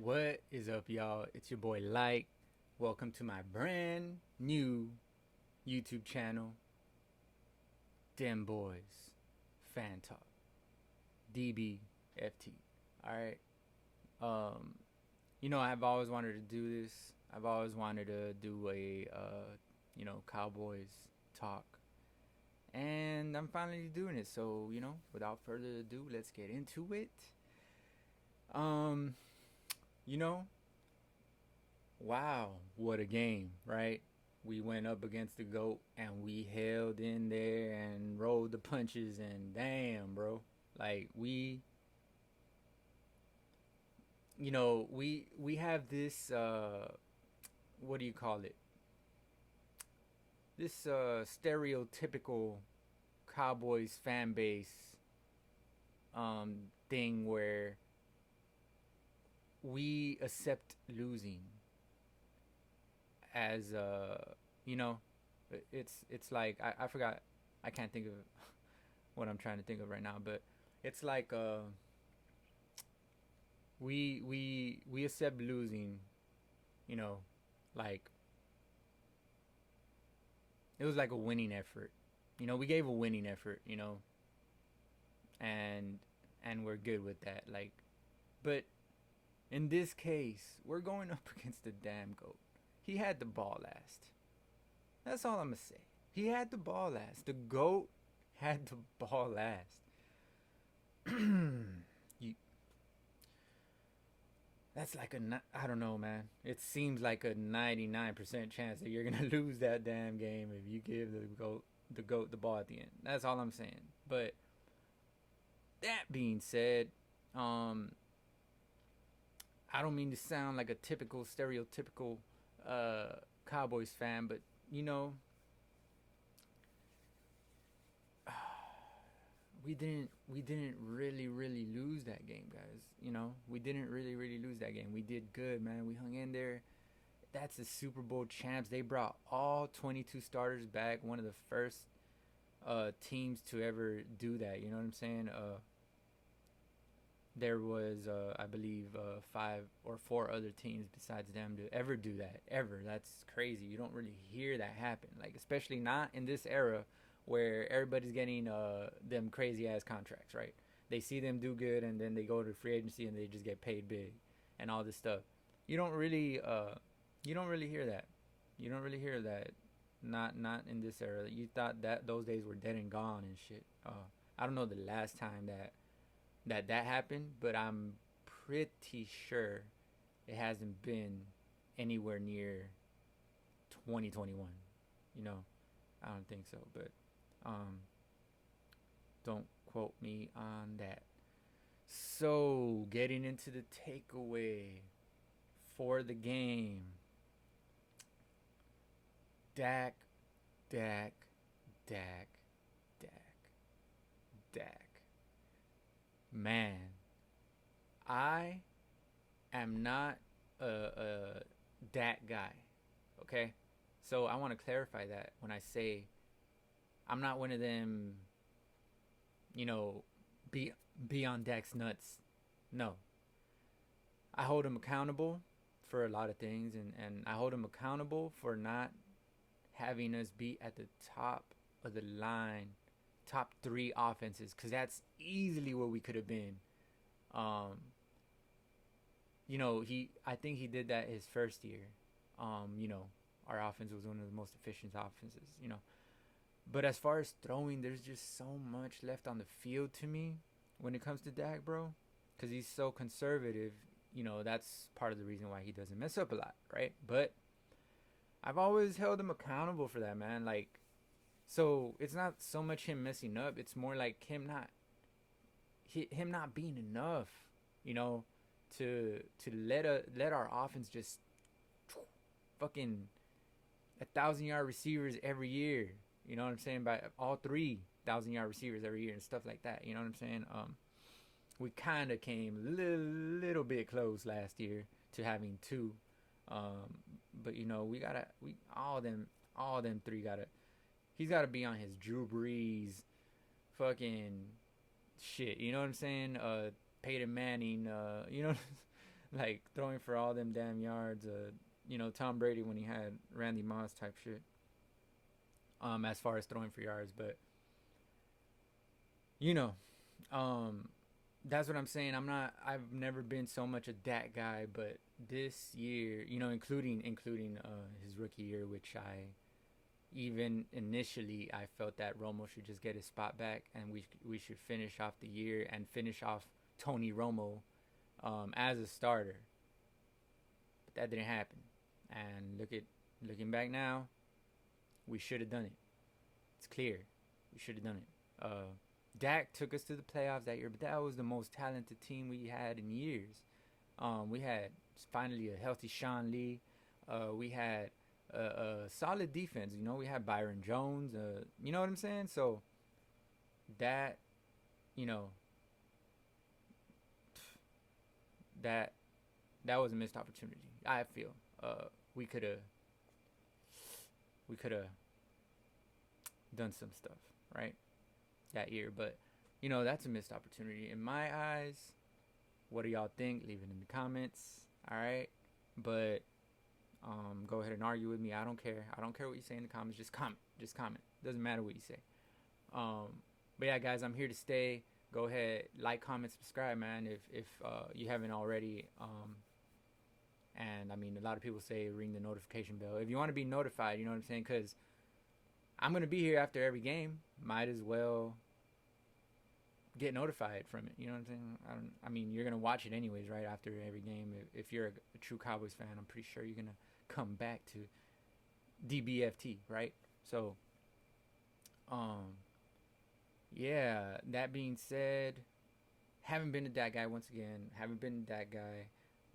What is up, y'all? It's your boy Light. Welcome to my brand new YouTube channel, Dem Boys Fan Talk, DBFT. All right. I've always wanted to do this. I've always wanted to do a, Cowboys talk, and I'm finally doing it. So, without further ado, let's get into it. Um, you know, Wow, what a game, right? We went up against the GOAT and we held in there and rolled the punches and damn, bro. Like we have this what do you call it? This stereotypical Cowboys fan base thing where we accept losing as you know it's like I forgot. I can't think of what I'm trying to think of right now, but it's like we accept losing, you know like it was like a winning effort. We gave a winning effort, and we're good with that. Like, but in this case we're going up against the damn GOAT. He had the ball last. That's all I'm gonna say. He had the ball last. The GOAT had the ball last. you, that's like I don't know, man. It seems like a 99% chance that you're gonna lose that damn game if you give the ball at the end. That's all I'm saying. But that being said, um, I don't mean to sound like a typical stereotypical Cowboys fan, but you know, we didn't really lose that game, guys. We didn't really lose that game. We did good, man. We hung in there. That's the Super Bowl champs. They brought all 22 starters back. One of the first teams to ever do that. You know what I'm saying? There was, I believe, five or four other teams besides them to ever do that. Ever. That's crazy. You don't really hear that happen. Like, especially not in this era where everybody's getting them crazy ass contracts, right? They see them do good and then they go to free agency and they just get paid big and all this stuff. You don't really, you don't really hear that. You don't really hear that. Not in this era. You thought that those days were dead and gone and shit. I don't know the last time that happened, but I'm pretty sure it hasn't been anywhere near 2021. You know, I don't think so, but um, don't quote me on that. So, getting into the takeaway for the game, Dak, Dak, Dak, Dak, Dak. Man, I am not a Dak guy. Okay, so I want to clarify that when I say I'm not one of them, you know, be be on Dak's nuts. No, I hold him accountable for a lot of things, and I hold him accountable for not having us be at the top of the line, top three offenses, because that's easily where we could have been. Um, I think he did that his first year. Our offense was one of the most efficient offenses. But as far as throwing, there's just so much left on the field to me when it comes to Dak, bro. Because he's so conservative. That's part of the reason why he doesn't mess up a lot, right? But I've always held him accountable for that, man. Like, so it's not so much him messing up. It's more like him not being enough, you know, to let our offense just fucking 1,000 yard receivers every year. You know what I'm saying? By all 3,000 yard receivers every year and stuff like that. You know what I'm saying? We kind of came a little bit close last year to having two. But we all them three gotta. He's gotta be on his Drew Brees, fucking shit. You know what I'm saying? Peyton Manning. like throwing for all them damn yards. Tom Brady when he had Randy Moss type shit. As far as throwing for yards, but you know, um, that's what I'm saying. I've never been so much a Dak guy, but this year, including his rookie year, which I even initially I felt that Romo should just get his spot back, and we should finish off the year and finish off Tony Romo as a starter. But that didn't happen. And looking back now, we should have done it. It's clear. We should have done it. Dak took us to the playoffs that year, but that was the most talented team we had in years. We had finally a healthy Sean Lee. We had a solid defense. We had Byron Jones. You know what I'm saying? So that, you know, that was a missed opportunity. I feel we could have done some stuff right that year, but that's a missed opportunity in my eyes. What do y'all think? Leave it in the comments. All right, but go ahead and argue with me. I don't care. I don't care what you say in the comments. Just comment. Doesn't matter what you say. But yeah, guys, I'm here to stay. Go ahead, like, comment, subscribe, man, if you haven't already. And I mean, a lot of people say ring the notification bell if you want to be notified. You know what I'm saying? Because I'm gonna be here after every game. Might as well get notified from it. You know what I'm saying? I mean, you're gonna watch it anyways, right? After every game. If you're a true Cowboys fan, I'm pretty sure you're gonna come back to DBFT, right? So, yeah. That being said, haven't been to that guy once again. Haven't been to that guy,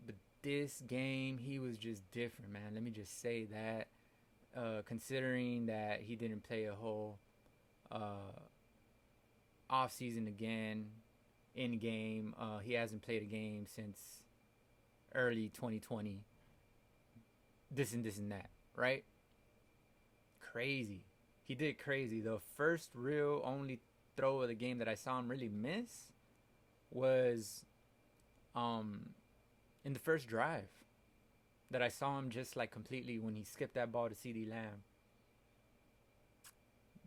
but this game he was just different, man. Let me just say that. Considering that he didn't play a whole off season again in game, he hasn't played a game since early 2020. This and that, right? Crazy. He did crazy. The first real only throw of the game that I saw him really miss was in the first drive. That I saw him just like completely when he skipped that ball to CD Lamb.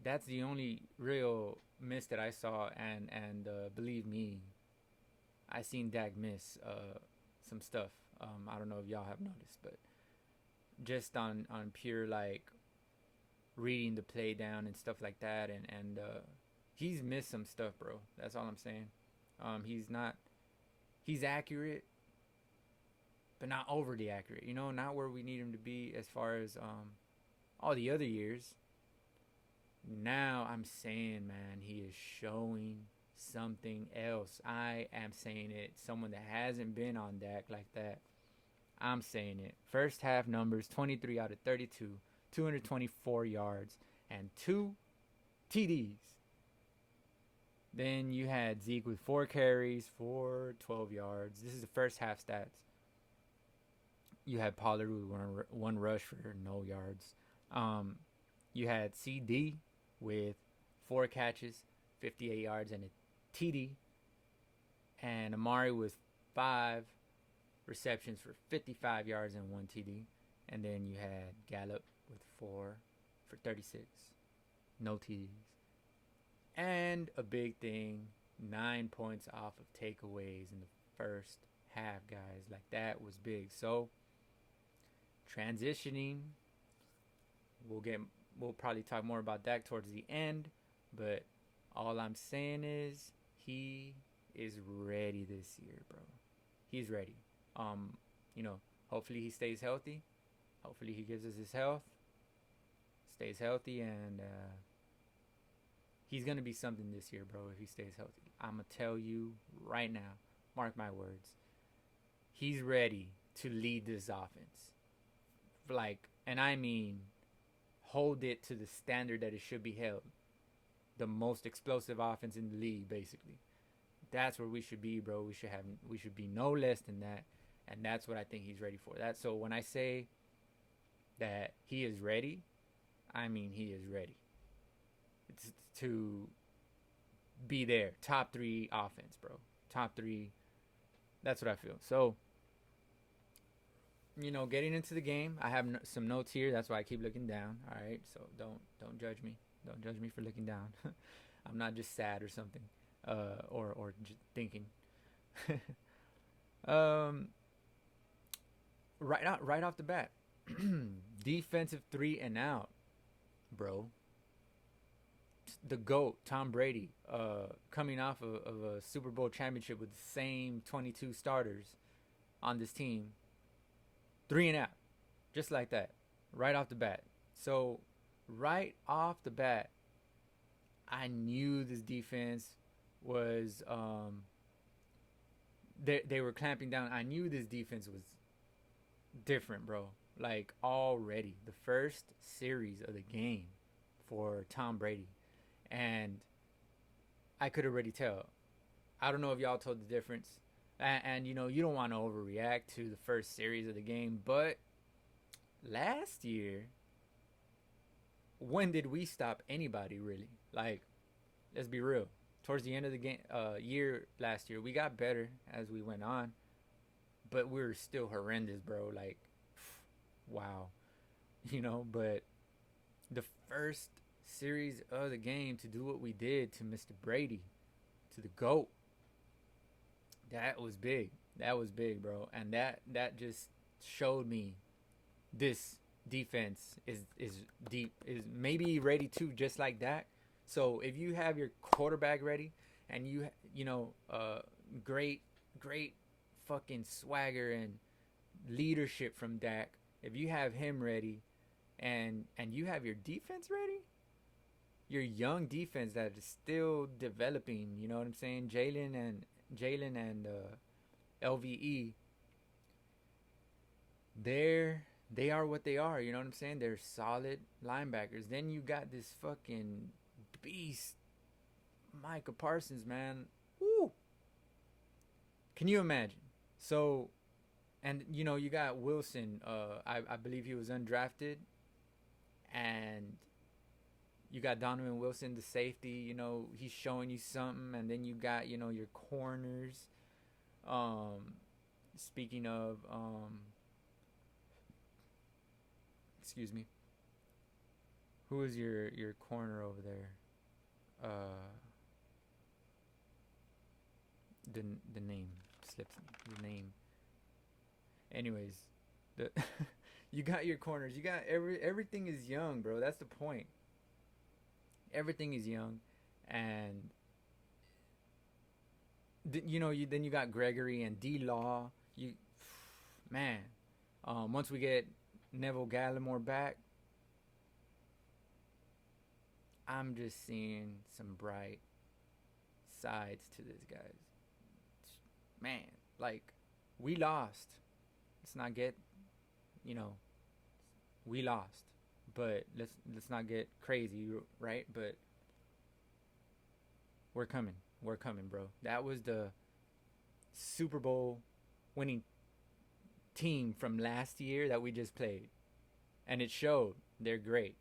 That's the only real miss that I saw, and believe me, I seen Dak miss some stuff. I don't know if y'all have noticed, but just on pure like reading the play down and stuff like that, and he's missed some stuff, bro. That's all I'm saying. He's accurate, but not overly accurate. Not where we need him to be as far as all the other years. Now I'm saying, man, he is showing something else. I am saying it. Someone that hasn't been on Dak like that. I'm saying it. First half numbers, 23 out of 32, 224 yards, and 2 TDs. Then you had Zeke with 4 carries for 12 yards. This is the first half stats. You had Pollard with one rush for no yards. You had CD with 4 catches, 58 yards, and a TD. And Amari with 5 receptions for 55 yards and 1 TD. And then you had Gallup with 4 for 36. No TDs. And a big thing, 9 points off of takeaways in the first half, guys. Like, that was big. So, transitioning, we'll probably talk more about that towards the end, but all I'm saying is he is ready this year, bro. He's ready. Hopefully he stays healthy. Hopefully he gives us his health, stays healthy, and he's gonna be something this year, bro, if he stays healthy. I'm gonna tell you right now, mark my words, he's ready to lead this offense. And I mean, hold it to the standard that it should be held. The most explosive offense in the league, basically. That's where we should be, bro. We should be no less than that, and that's what I think he's ready for. So when I say that he is ready, I mean he is ready. It's to be there, top 3 offense, bro. Top 3. That's what I feel. So getting into the game, I have some notes here. That's why I keep looking down. All right, so don't judge me. Don't judge me for looking down. I'm not just sad or something, or just thinking. um, right off the bat, defensive 3-and-out, bro. The GOAT, Tom Brady, coming off of a Super Bowl championship with the same 22 starters on this team. 3-and-out, just like that, right off the bat. So, right off the bat, I knew this defense was they were clamping down. I knew this defense was different, bro. Like already, the first series of the game for Tom Brady, and I could already tell. I don't know if y'all told the difference. And you don't want to overreact to the first series of the game, but last year, when did we stop anybody really? Like, let's be real. Towards the end of the game, year last year, we got better as we went on, but we were still horrendous, bro. Like, wow, But the first series of the game to do what we did to Mr. Brady, to the GOAT. That was big. That was big, bro. And that just showed me this defense is deep, is maybe ready too, just like Dak. So if you have your quarterback ready and great fucking swagger and leadership from Dak, if you have him ready and you have your defense ready, your young defense that is still developing, you know what I'm saying? Jalen and LVE, they are what they are. You know what I'm saying? They're solid linebackers. Then you got this fucking beast, Micah Parsons, man. Woo! Can you imagine? So, and you got Wilson. I believe he was undrafted, and you got Donovan Wilson, the safety. He's showing you something, and then you got your corners. Speaking of, excuse me. Who is your corner over there? The name slips me. The name. Anyways, you got your corners. You got everything is young, bro. That's the point. Everything is young, and then you got Gregory and D-Law. Man, once we get Neville Gallimore back, I'm just seeing some bright sides to this, guys. Man, like, we lost. Let's not get, we lost. But let's not get crazy, right? But we're coming, bro. That was the Super Bowl winning team from last year that we just played, and it showed. They're great,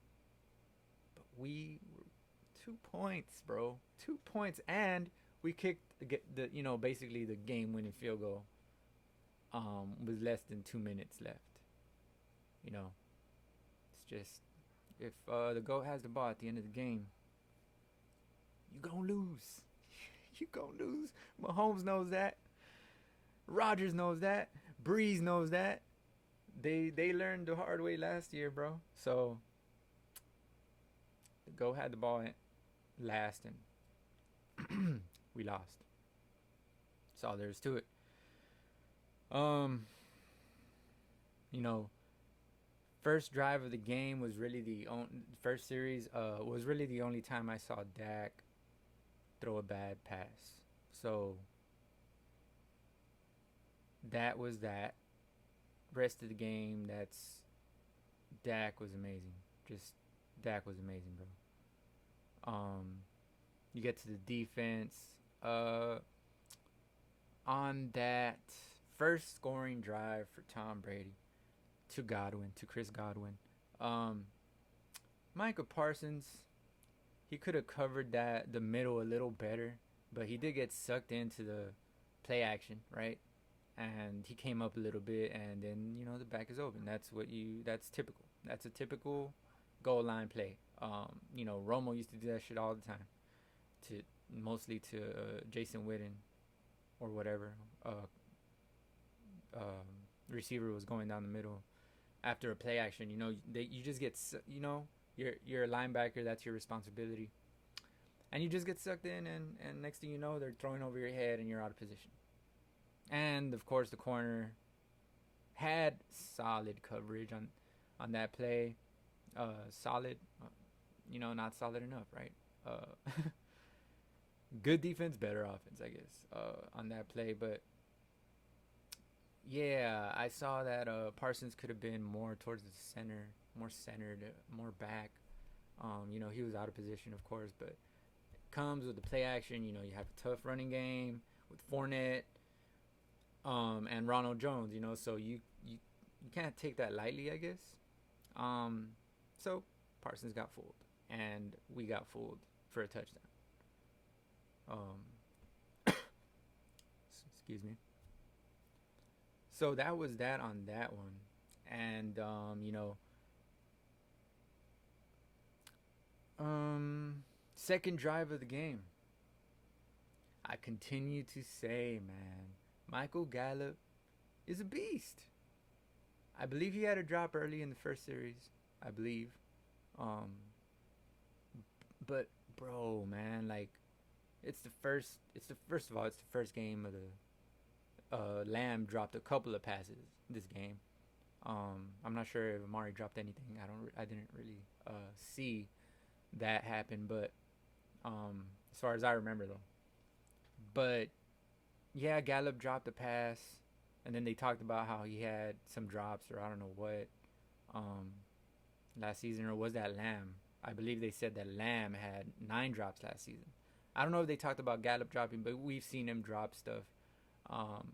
but we were 2 points, bro. 2 points, and we kicked the basically the game-winning field goal. With less than 2 minutes left. It's just, if the GOAT has the ball at the end of the game, you gonna lose. You gonna lose. Mahomes knows that. Rodgers knows that. Breeze knows that. They learned the hard way last year, bro. So the GOAT had the ball last, and we lost. That's all there is to it. First drive of the game was really first series was really the only time I saw Dak throw a bad pass. So that was that. Rest of the game, Dak was amazing. Just Dak was amazing, bro. You get to the defense. On that first scoring drive for Tom Brady, to Chris Godwin. Micah Parsons, he could have covered the middle a little better, but he did get sucked into the play action, right? and he came up a little bit, and then the back is open. That's typical. That's a typical goal line play. Romo used to do that shit all the time, to mostly to Jason Witten or whatever. Receiver was going down the middle after a play action. You just get you're a linebacker. That's your responsibility, and you just get sucked in, and next thing you know, they're throwing over your head, and you're out of position. And of course, the corner had solid coverage on that play. Solid, not solid enough, right? Good defense, better offense, I guess, on that play. But yeah, I saw that Parsons could have been more towards the center, more centered, more back. He was out of position, of course, but comes with the play action. You have a tough running game with Fournette, and Ronald Jones. So you can't take that lightly, I guess. So Parsons got fooled, and we got fooled for a touchdown. Excuse me. So that was that on that one, and second drive of the game. I continue to say, man, Michael Gallup is a beast. I believe he had a drop early in the first series. I believe. But bro, man, like, it's the first game of the Lamb dropped a couple of passes this game. I'm not sure if Amari dropped anything. I didn't really see that happen, but as far as I remember though. But yeah, Gallup dropped a pass, and then they talked about how he had some drops, or I don't know what, last season, or was that Lamb? I believe they said that Lamb had 9 drops last season. I don't know if they talked about Gallup dropping, but we've seen him drop stuff. But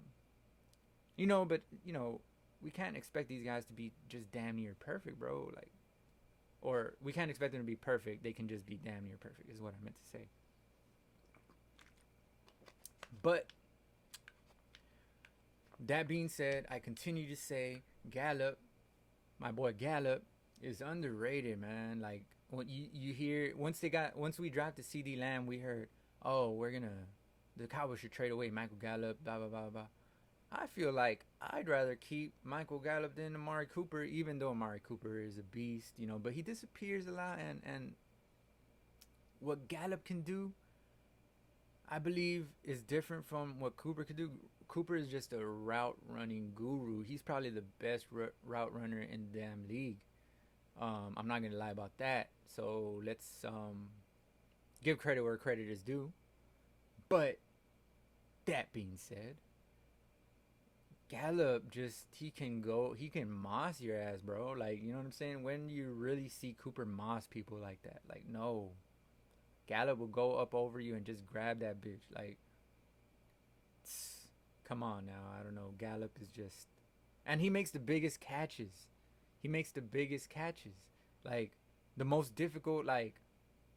we can't expect these guys to be just damn near perfect, bro. Like, or we can't expect them to be perfect. They can just be damn near perfect, is what I meant to say. But that being said, I continue to say Gallup, my boy Gallup, is underrated, man. Like, when you hear, once we drafted CD Lamb, we heard, oh, the Cowboys should trade away Michael Gallup, blah blah blah blah. I feel like I'd rather keep Michael Gallup than Amari Cooper, even though Amari Cooper is a beast, but he disappears a lot, and what Gallup can do, I believe, is different from what Cooper could do. Cooper is just a route running guru. He's probably the best route runner in the damn league. I'm not gonna lie about that. So let's give credit where credit is due. But that being said, Gallup he can moss your ass, bro. Like, you know what I'm saying? When you really see Cooper moss people like that, like, no. Gallup will go up over you and just grab that bitch. Like, come on now. I don't know. Gallup is just, and he makes the biggest catches. Like, the most difficult, like,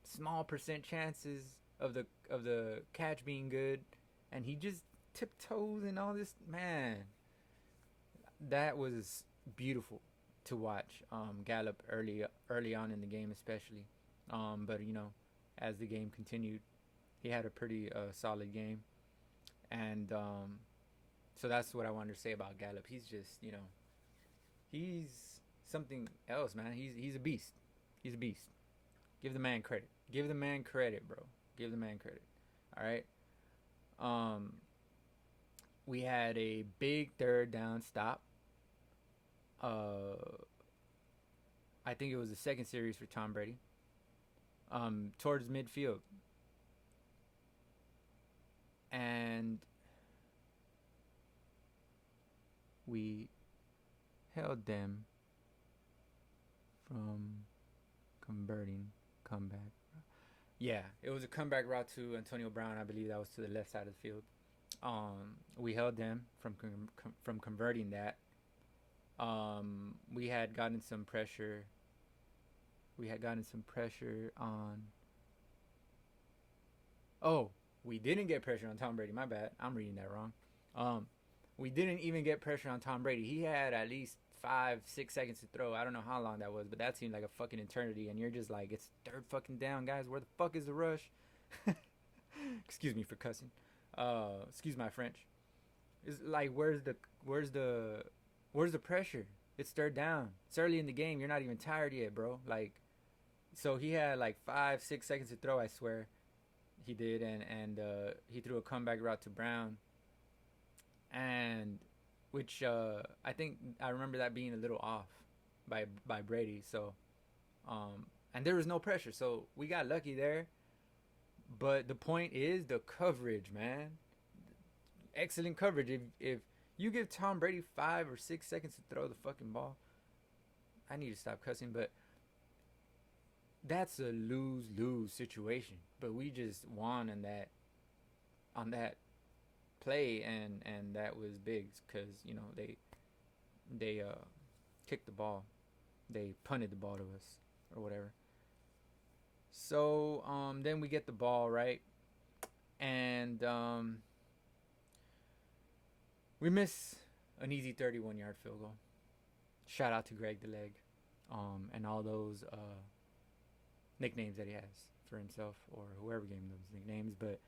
small percent chances of the catch being good, and he just tiptoes and all this. Man, that was beautiful to watch. Gallup early on in the game, especially. But as the game continued, he had a pretty solid game, and so that's what I wanted to say about Gallup. He's just, he's something else, man. He's a beast. He's a beast. Give the man credit. Give the man credit, bro. Give the man credit. All right. We had a big third down stop. I think it was the second series for Tom Brady. Towards midfield. And we held them from converting comeback. Yeah, it was a comeback route to Antonio Brown. I believe that was to the left side of the field. We held them from converting that. We had gotten some pressure. On. Oh, we didn't get pressure on Tom Brady. My bad. I'm reading that wrong. We didn't even get pressure on Tom Brady. He had at least 5, 6 seconds to throw. I don't know how long that was, but that seemed like a fucking eternity. And you're just like, it's third fucking down, guys. Where the fuck is the rush? Excuse me for cussing. Excuse my French. It's like, where's the pressure? It's third down. It's early in the game. You're not even tired yet, bro. Like, so he had like 5, 6 seconds to throw. I swear, he did, and he threw a comeback route to Brown, and which I think I remember that being a little off by Brady. So, and there was no pressure, so we got lucky there. But the point is the coverage, man. Excellent coverage. If you give Tom Brady 5 or 6 seconds to throw the fucking ball, I need to stop cussing, but that's a lose-lose situation. But we just won on that play, and that was big because they kicked the ball, they punted the ball to us or whatever. So then we get the ball right, and we miss an easy 31-yard field goal. Shout out to Greg the Leg, and all those nicknames that he has for himself or whoever gave him those nicknames. But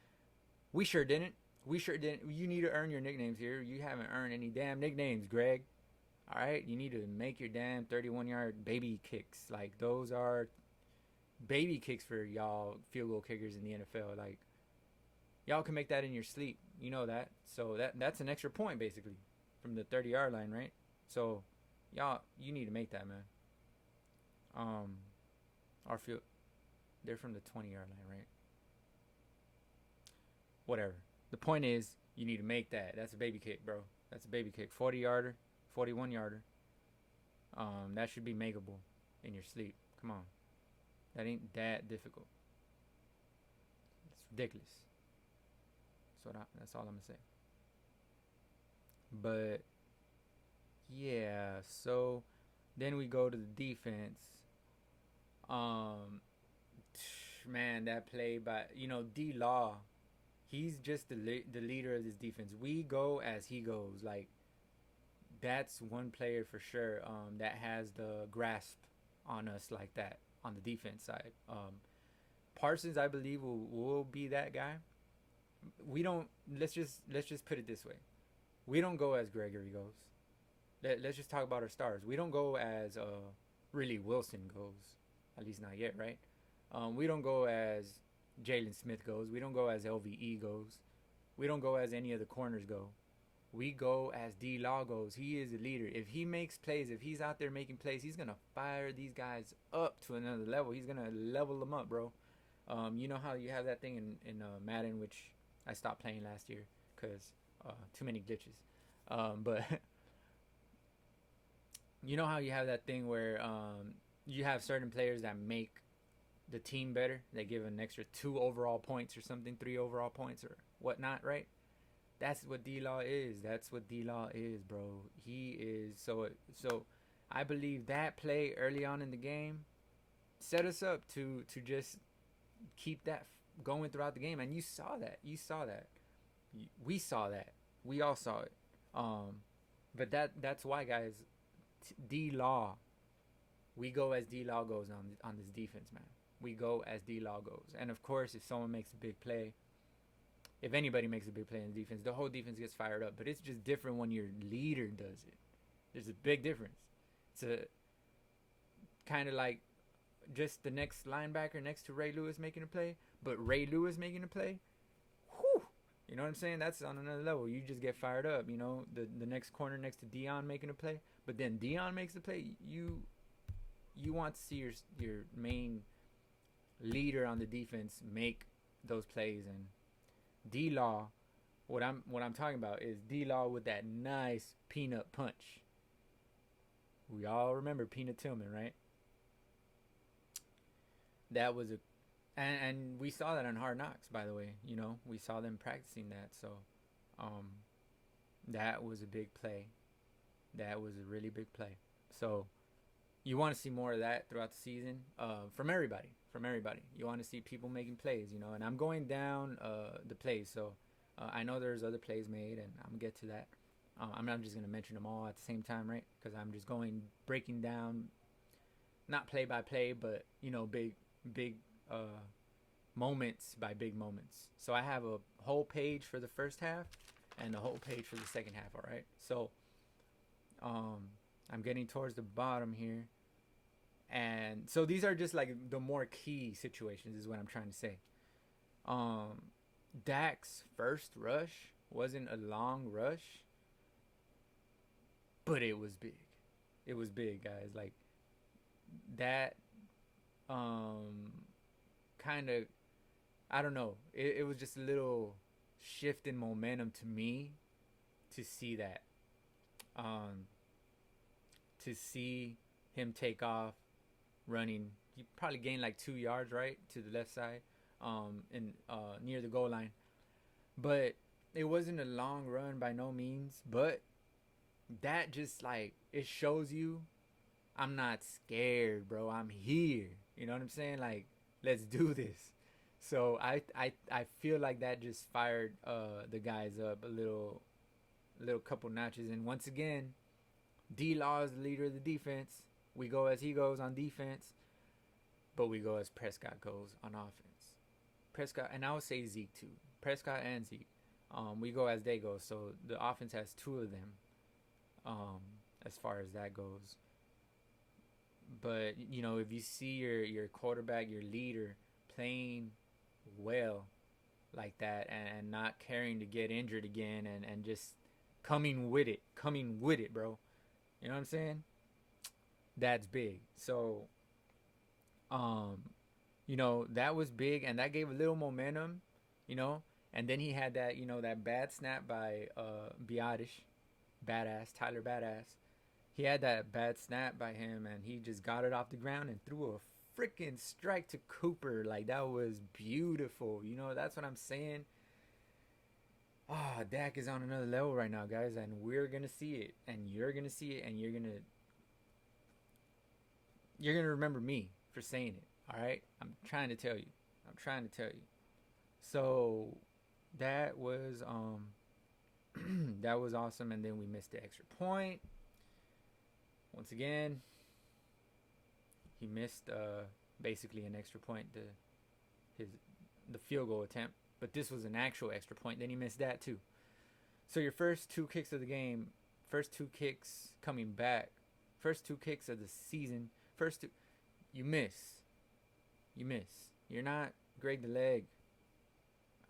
we sure didn't. We sure didn't. You need to earn your nicknames here. You haven't earned any damn nicknames, Greg. All right, you need to make your damn 31-yard baby kicks. Like, those are baby kicks for y'all field goal kickers in the NFL. Like, y'all can make that in your sleep. You know that. So that's an extra point basically from the 30-yard line, right? So y'all, you need to make that, man. Our field, they're from the 20-yard line, right? Whatever. The point is, you need to make that. That's a baby kick, bro. That's a baby kick. 40-yarder, 41-yarder. That should be makeable in your sleep. Come on. That ain't that difficult. It's ridiculous. That's all I'm going to say. But, yeah. So, then we go to the defense. Man, that play by, D-Law. He's just the leader of this defense. We go as he goes. Like, that's one player for sure that has the grasp on us like that on the defense side. Parsons, I believe, will be that guy. We don't. Let's just put it this way. We don't go as Gregory goes. Let's just talk about our stars. We don't go as really Wilson goes. At least not yet, right? We don't go as Jalen Smith goes. We don't go as LVE goes. We don't go as any of the corners go. We go as D-Law goes. He is the leader. If he makes plays, if he's out there making plays, he's going to fire these guys up to another level. He's going to level them up, bro. You know how you have that thing in Madden, which I stopped playing last year because too many glitches. But you know how you have that thing where you have certain players that make the team better. They give an extra 2 overall points or something, 3 overall points or whatnot, right? That's what D-Law is. That's what D-Law is, bro. He is. So I believe that play early on in the game set us up to just keep that going throughout the game. And you saw that. We saw that. We all saw it. But that's why, guys, D-Law, we go as D-Law goes on this defense, man. We go as D-Law goes. And, of course, if someone makes a big play, if anybody makes a big play in the defense, the whole defense gets fired up. But it's just different when your leader does it. There's a big difference. It's a kind of like just the next linebacker next to Ray Lewis making a play, but Ray Lewis making a play, whew, you know what I'm saying? That's on another level. You just get fired up, the next corner next to Dion making a play, but then Dion makes a play, you want to see your main leader on the defense make those plays. And D-Law, what I'm talking about is D-Law with that nice peanut punch. We all remember Peanut Tillman, right? That was and we saw that on Hard Knocks, by the way. We saw them practicing that. So that was a big play. That was a really big play. So you want to see more of that throughout the season from everybody. You want to see people making plays, and I'm going down the plays. So I know there's other plays made, and I'm going to get to that. I'm just gonna mention them all at the same time, right? Because I'm just breaking down, not play by play, but big moments by big moments. So I have a whole page for the first half and a whole page for the second half. All right. So I'm getting towards the bottom here, and so these are just like the more key situations, is what I'm trying to say. Dak's first rush wasn't a long rush, but it was big. It was big, guys. Like that kind of, I don't know. It was just a little shift in momentum to me to see that. To see him take off running. He probably gained like 2 yards, right, to the left side, near the goal line. But it wasn't a long run by no means. But that just like, it shows you I'm not scared, bro. I'm here. You know what I'm saying? Like, let's do this. So I feel like that just fired the guys up a little couple notches. And once again, D-Law is the leader of the defense. We go as he goes on defense, but we go as Prescott goes on offense. Prescott, and I would say Zeke too. Prescott and Zeke. We go as they go. So the offense has two of them as far as that goes. But, if you see your quarterback, your leader, playing well like that and not caring to get injured again and just coming with it, bro. You know what I'm saying? That's big. So, that was big, and that gave a little momentum, and then he had that, that bad snap by Tyler Badass. He had that bad snap by him, and he just got it off the ground and threw a freaking strike to Cooper. Like, that was beautiful. That's what I'm saying. Dak is on another level right now, guys, and we're gonna see it, and you're gonna see it, and you're gonna remember me for saying it. All right, I'm trying to tell you. So that was that was awesome, and then we missed the extra point. Once again, he missed basically an extra point, the field goal attempt. But this was an actual extra point. Then he missed that too. So your first two kicks of the game, first two kicks coming back, first two kicks of the season, you miss. You're not Greg the Leg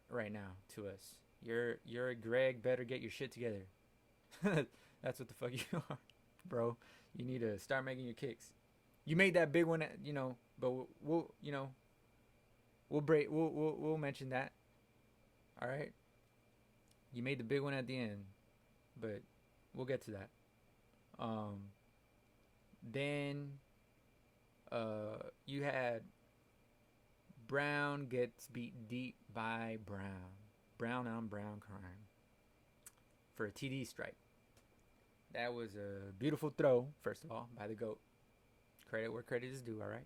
right now to us. You're a Greg, better get your shit together. That's what the fuck you are, bro. You need to start making your kicks. You made that big one, but we'll mention that. All right. You made the big one at the end, but we'll get to that. Then you had Brown gets beat deep by Brown on Brown crime for a TD strike. That was a beautiful throw, first of all, by the GOAT. Credit where credit is due, all right?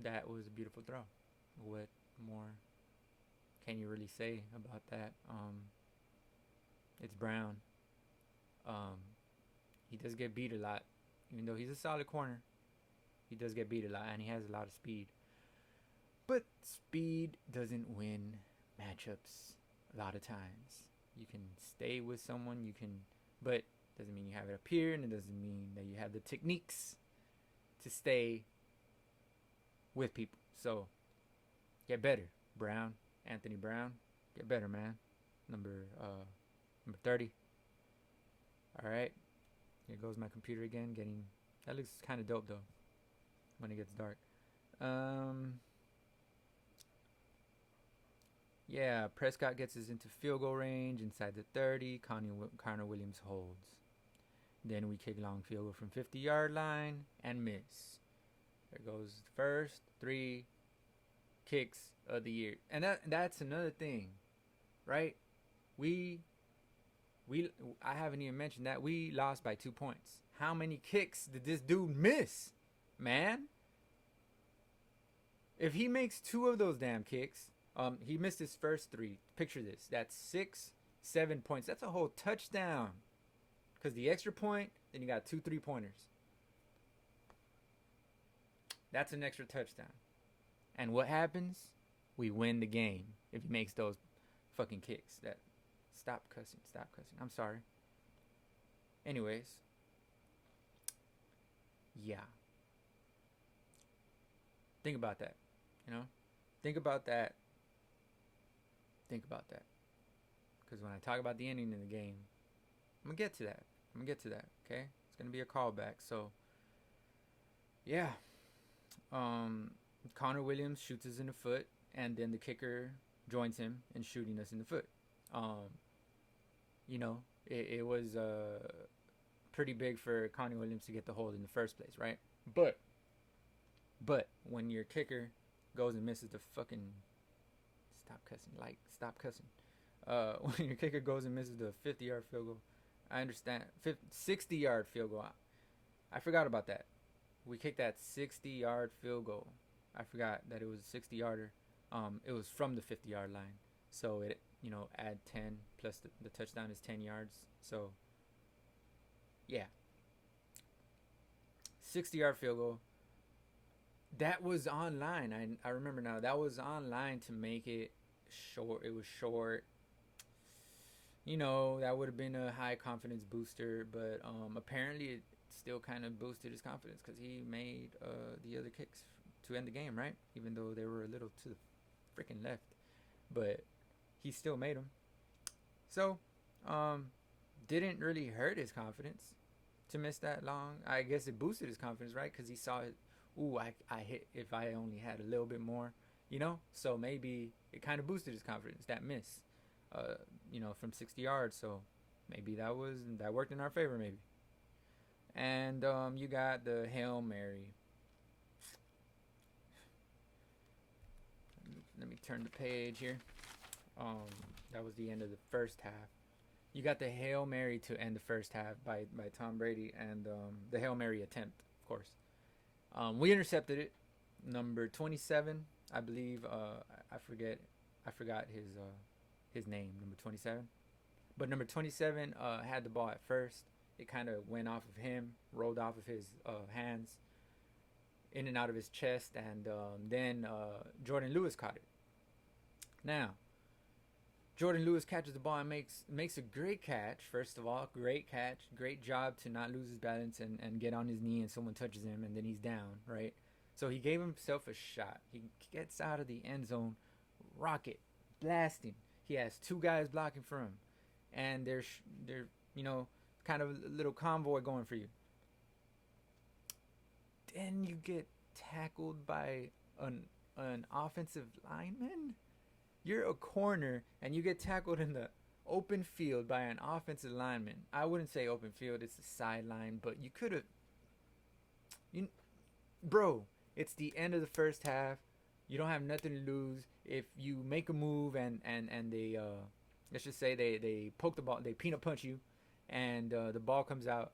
That was a beautiful throw. What more can you really say about that? It's Brown. He does get beat a lot. Even though he's a solid corner, he does get beat a lot, and he has a lot of speed. But speed doesn't win matchups a lot of times. You can stay with someone, but doesn't mean you have it up here, and it doesn't mean that you have the techniques to stay with people. So get better, Anthony Brown. Get better, man. Number 30. All right. Here goes my computer again. That looks kind of dope though. When it gets dark. Yeah, Prescott gets us into field goal range inside the 30. Connor Williams holds. Then we kick long field goal from 50-yard line and miss. There goes the first 3 kicks of the year. And that's another thing, right? I haven't even mentioned that we lost by 2 points. How many kicks did this dude miss, man? If he makes 2 of those damn kicks, He missed his first 3. Picture this. That's 6, 7 points. That's a whole touchdown. Because the extra point, then you got 2 3-pointers. That's an extra touchdown. And what happens? We win the game if he makes those fucking kicks. Stop cussing. I'm sorry. Anyways. Yeah. Think about that. Think about that. Because when I talk about the ending of the game, I'm going to get to that. Okay? It's going to be a callback. So, yeah. Connor Williams shoots us in the foot, and then the kicker joins him in shooting us in the foot. It was pretty big for Connor Williams to get the hold in the first place, right? But when your kicker goes and misses the fucking stop cussing. When your kicker goes and misses the 50-yard field goal, I understand. 60-yard field goal. I forgot about that. We kicked that 60-yard field goal. I forgot that it was a 60-yarder. It was from the 50-yard line. So it, add 10 plus the touchdown is 10 yards. So, yeah. 60-yard field goal. That was online. I remember now. That was online to make it short. It was short. That would have been a high confidence booster. But apparently it still kind of boosted his confidence because he made the other kicks to end the game, right? Even though they were a little to the freaking left. But he still made them. So, didn't really hurt his confidence to miss that long. I guess it boosted his confidence, right? Because he saw it. Ooh, I hit if I only had a little bit more, So maybe it kind of boosted his confidence, that miss, from 60 yards. So maybe that worked in our favor, maybe. And you got the Hail Mary. Let me turn the page here. That was the end of the first half. You got the Hail Mary to end the first half by Tom Brady, and the Hail Mary attempt, of course. We intercepted it. Number 27, I believe. I forgot his name. Number 27, but number 27 had the ball at first. It kind of went off of him, rolled off of his hands, in and out of his chest, and then Jordan Lewis caught it. Now, Jordan Lewis catches the ball and makes a great catch. First of all, great catch. Great job to not lose his balance and get on his knee and someone touches him and then he's down, right? So he gave himself a shot. He gets out of the end zone, rocket, blasting. He has 2 guys blocking for him. And they're kind of a little convoy going for you. Then you get tackled by an offensive lineman. You're a corner, and you get tackled in the open field by an offensive lineman. I wouldn't say open field, it's the sideline, but you could have... Bro, it's the end of the first half. You don't have nothing to lose. If you make a move and they, let's just say they poke the ball, they peanut punch you, and the ball comes out,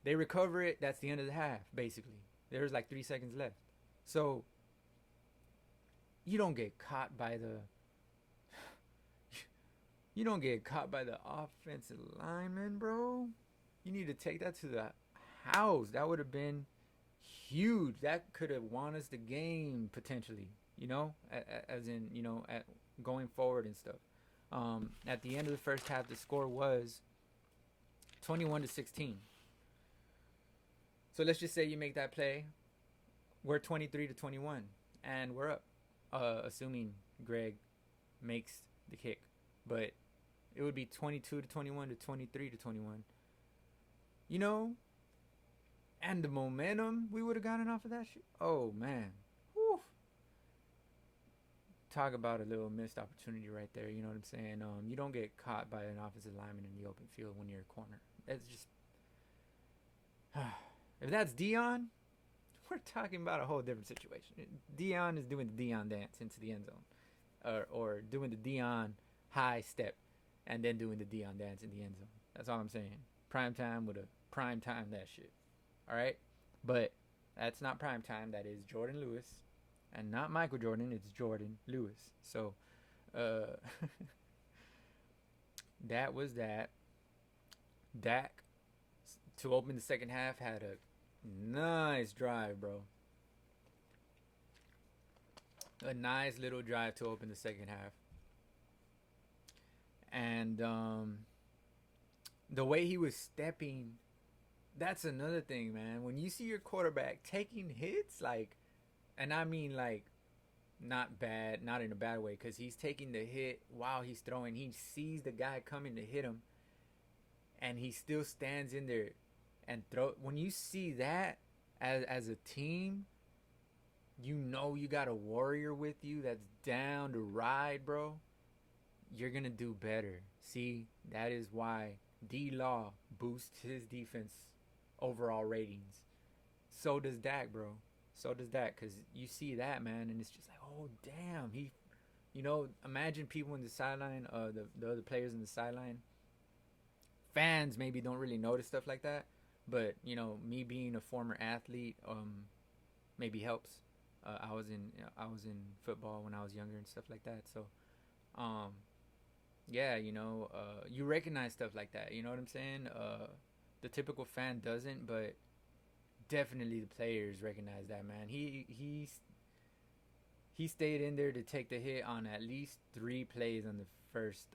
they recover it, that's the end of the half, basically. There's like 3 seconds left. So, you don't get caught by the... You don't get caught by the offensive lineman, bro. You need to take that to the house. That would have been huge. That could have won us the game, potentially. As in, at going forward and stuff. At the end of the first half, the score was 21-16. So let's just say you make that play. We're 23-21, and we're up. Assuming Greg makes the kick. But it would be 22-21 to 23-21. And the momentum we would have gotten off of that shit. Oh, man. Whew. Talk about a little missed opportunity right there. You know what I'm saying? You don't get caught by an offensive lineman in the open field when you're a corner. That's just... If that's Dion, we're talking about a whole different situation. Dion is doing the Dion dance into the end zone. Or doing the Dion high step and then doing the Dion dance in the end zone. That's all I'm saying. Prime time would have prime time that shit. Alright? But that's not prime time. That is Jordan Lewis. And not Michael Jordan. It's Jordan Lewis. So Uh, that was that. Dak to open the second half had a nice drive, bro. A nice little drive to open the second half. And the way he was stepping, that's another thing, man. When you see your quarterback taking hits, like, and I mean, like, not bad, not in a bad way, because he's taking the hit while he's throwing. He sees the guy coming to hit him, and he still stands in there and throw. When you see that as a team, you know you got a warrior with you that's down to ride, bro. You're gonna do better. See, that is why D Law boosts his defense overall ratings. So does Dak, bro. So does Dak, because you see that, man, and it's just like, oh damn, he, imagine people in the sideline, the other players in the sideline. Fans maybe don't really notice stuff like that, but me being a former athlete, maybe helps. I was in football when I was younger and stuff like that, so um, yeah, you recognize stuff like that. You know what I'm saying? The typical fan doesn't, but definitely the players recognize that, man. He stayed in there to take the hit on at least 3 plays on the first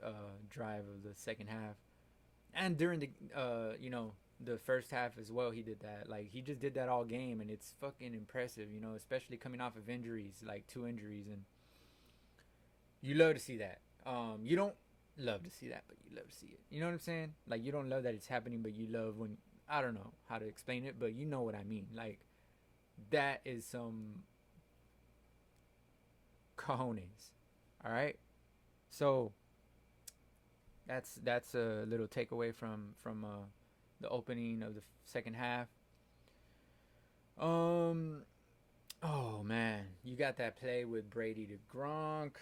drive of the second half, and during the first half as well. He did that. Like, he just did that all game, and it's fucking impressive. Especially coming off of injuries, like 2 injuries, and you love to see that. You don't love to see that, but you love to see it. You know what I'm saying? Like, you don't love that it's happening, but you love when, I don't know how to explain it, but you know what I mean. Like, that is some cojones. All right. So that's a little takeaway from the opening of the second half. Oh man, you got that play with Brady to Gronk.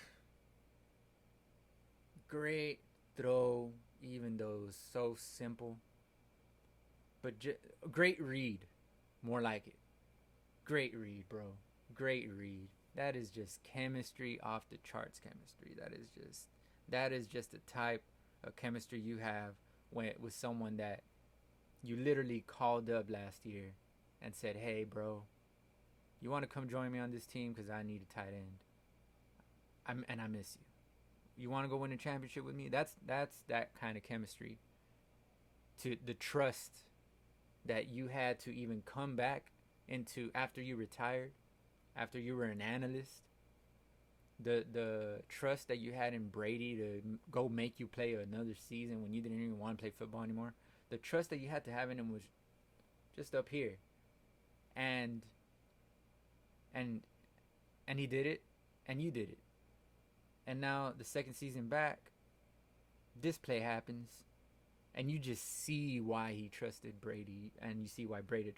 Great throw, even though it was so simple. But great read, more like it. Great read, bro. Great read. That is just chemistry, off the charts chemistry. That is just the type of chemistry you have with someone that you literally called up last year and said, "Hey, bro, you want to come join me on this team because I need a tight end. And I miss you. You want to go win a championship with me?" That's that kind of chemistry. To the trust that you had to even come back into after you retired, after you were an analyst. The trust that you had in Brady to go make you play another season when you didn't even want to play football anymore. The trust that you had to have in him was just up here, and he did it, and you did it, and now the second season back, this play happens, and you just see why he trusted Brady, and you see why Brady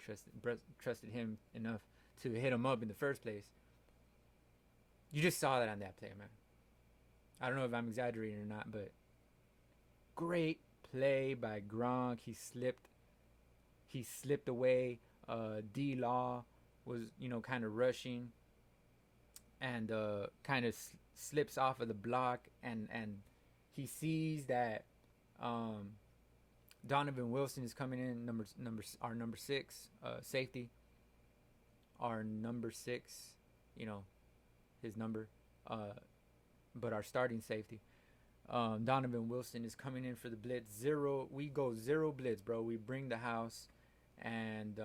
trusted him enough to hit him up in the first place. You just saw that on that play, man. I don't know if I'm exaggerating or not, but great play by Gronk. He slipped away. D Law was, kind of rushing, and kind of slips off of the block, and he sees that Donovan Wilson is coming in, our number 6 safety, our number 6, his number, but our starting safety. Donovan Wilson is coming in for the blitz. We go zero blitz, bro. We bring the house, and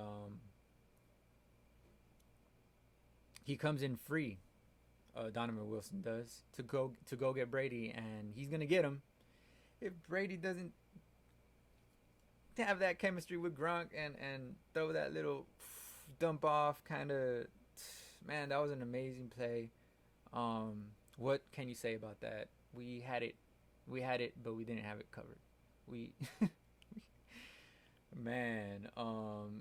he comes in free. Donovan Wilson does to go get Brady, and he's gonna get him if Brady doesn't have that chemistry with Gronk and throw that little dump off kind of. Man, that was an amazing play. What can you say about that? We had it, but we didn't have it covered. Man.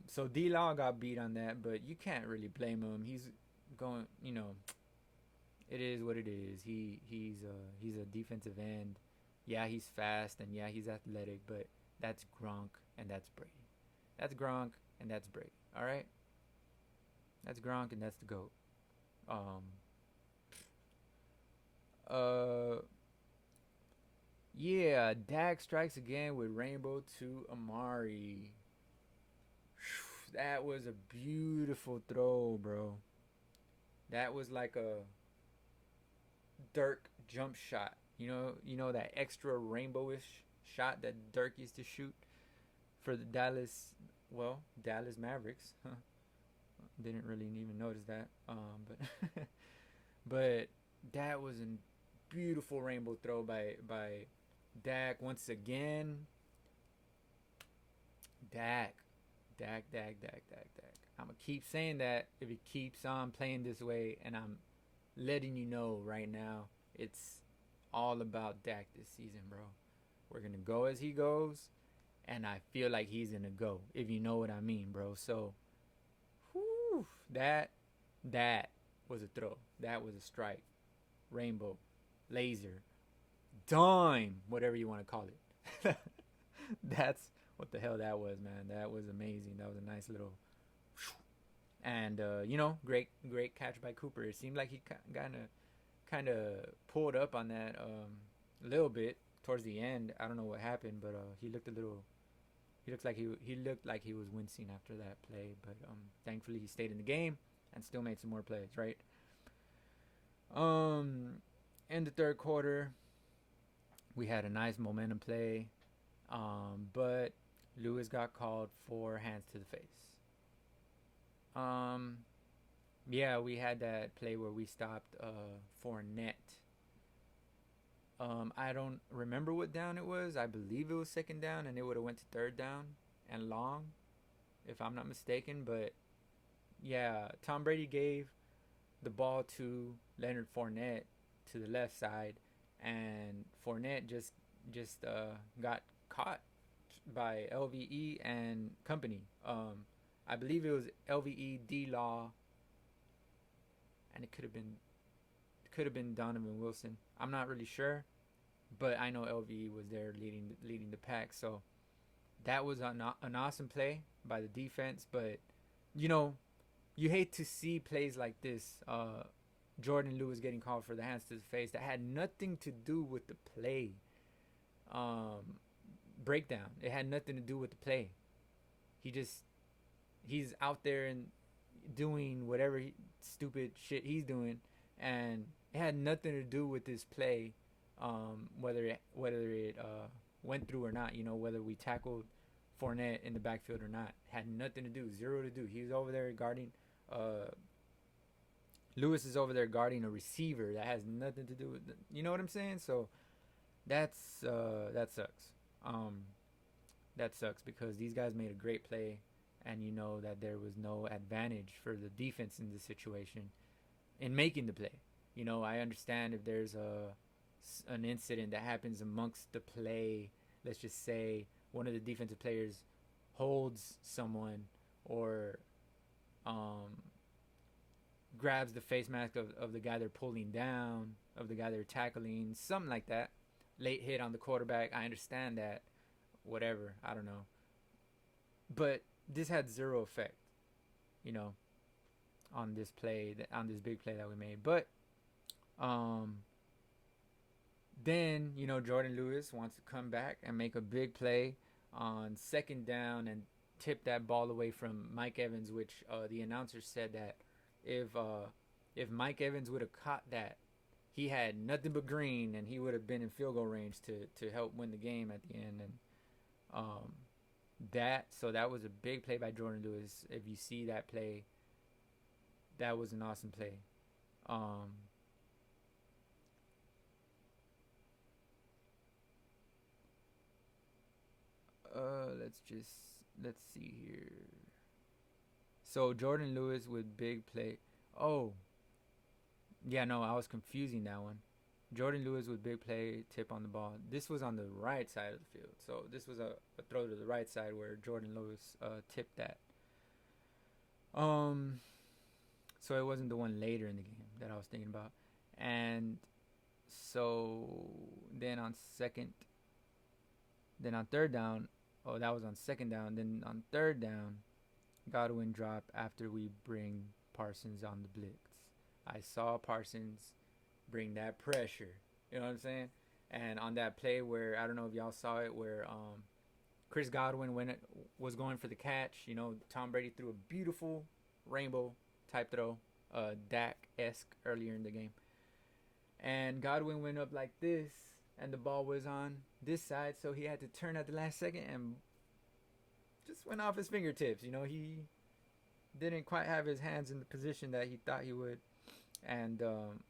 So D Law got beat on that, but you can't really blame him. He's going, it is what it is. He's a defensive end. Yeah, he's fast, and yeah, he's athletic, but that's Gronk and that's Brady. That's Gronk and that's Brady. All right. That's Gronk and that's the GOAT. Yeah, Dak strikes again with rainbow to Amari. That was a beautiful throw, bro. That was like a Dirk jump shot. You know that extra rainbowish shot that Dirk used to shoot for the Dallas Mavericks. Huh. Didn't really even notice that. But but that was a beautiful rainbow throw by Dak once again. Dak, Dak. I'm gonna keep saying that if he keeps on playing this way, and I'm letting you know right now, it's all about Dak this season, bro. We're gonna go as he goes, and I feel like he's gonna go. If you know what I mean, bro. So, whew, that was a throw. That was a strike. Rainbow, laser, dime, whatever you want to call it. That's what the hell that was, man. That was amazing. That was a nice little, and great catch by Cooper. It seemed like he kind of pulled up on that a little bit towards the end. I don't know what happened, but he looked a little. He looked like he was wincing after that play, but thankfully he stayed in the game and still made some more plays. Right. In the third quarter, we had a nice momentum play, but Lewis got called for hands to the face. Um, yeah, we had that play where we stopped Fournette. I don't remember what down it was. I believe it was second down, and it would have went to third down and long, if I'm not mistaken. But yeah, Tom Brady gave the ball to Leonard Fournette to the left side, and Fournette just got caught by LVE and company. I believe it was LVE, D Law, and it could have been Donovan Wilson. I'm not really sure, but I know LVE was there leading the pack. So that was an awesome play by the defense. But you know, you hate to see plays like this. Jordan Lewis getting called for the hands to the face that had nothing to do with the play. Breakdown. It had nothing to do with the play. He's out there and doing whatever stupid shit he's doing, and it had nothing to do with this play. Whether it went through or not, whether we tackled Fournette in the backfield or not, had nothing to do, zero to do. He was over there guarding. Lewis is over there guarding a receiver that has nothing to do with. You know what I'm saying? So that sucks. That sucks because these guys made a great play, and you know that there was no advantage for the defense in this situation in making the play. I understand if there's an incident that happens amongst the play. Let's just say one of the defensive players holds someone or grabs the face mask of the guy they're pulling down, of the guy they're tackling, something like that. Late hit on the quarterback. I understand that. Whatever. I don't know. But this had zero effect, you know, on this play, on this big play that we made. But then, Jordan Lewis wants to come back and make a big play on second down and tip that ball away from Mike Evans, which the announcer said that if Mike Evans would have caught that, he had nothing but green and he would have been in field goal range to help win the game at the end. And that was a big play by Jordan Lewis. If you see that play, that was an awesome play. Let's see here. So Jordan Lewis with big play. Oh, yeah, no, I was confusing that one. Jordan Lewis with big play, tip on the ball. This was on the right side of the field. So this was a throw to the right side where Jordan Lewis tipped that. So it wasn't the one later in the game that I was thinking about. And so then on third down, that was on second down. Then on third down, Godwin drop after we bring Parsons on the blitz. I saw Parsons bring that pressure. You know what I'm saying? And on that play where I don't know if y'all saw it, where Chris Godwin when it was going for the catch, Tom Brady threw a beautiful rainbow type throw, Dak-esque earlier in the game, and Godwin went up like this, and the ball was on this side, so he had to turn at the last second and just went off his fingertips. He didn't quite have his hands in the position that he thought he would, and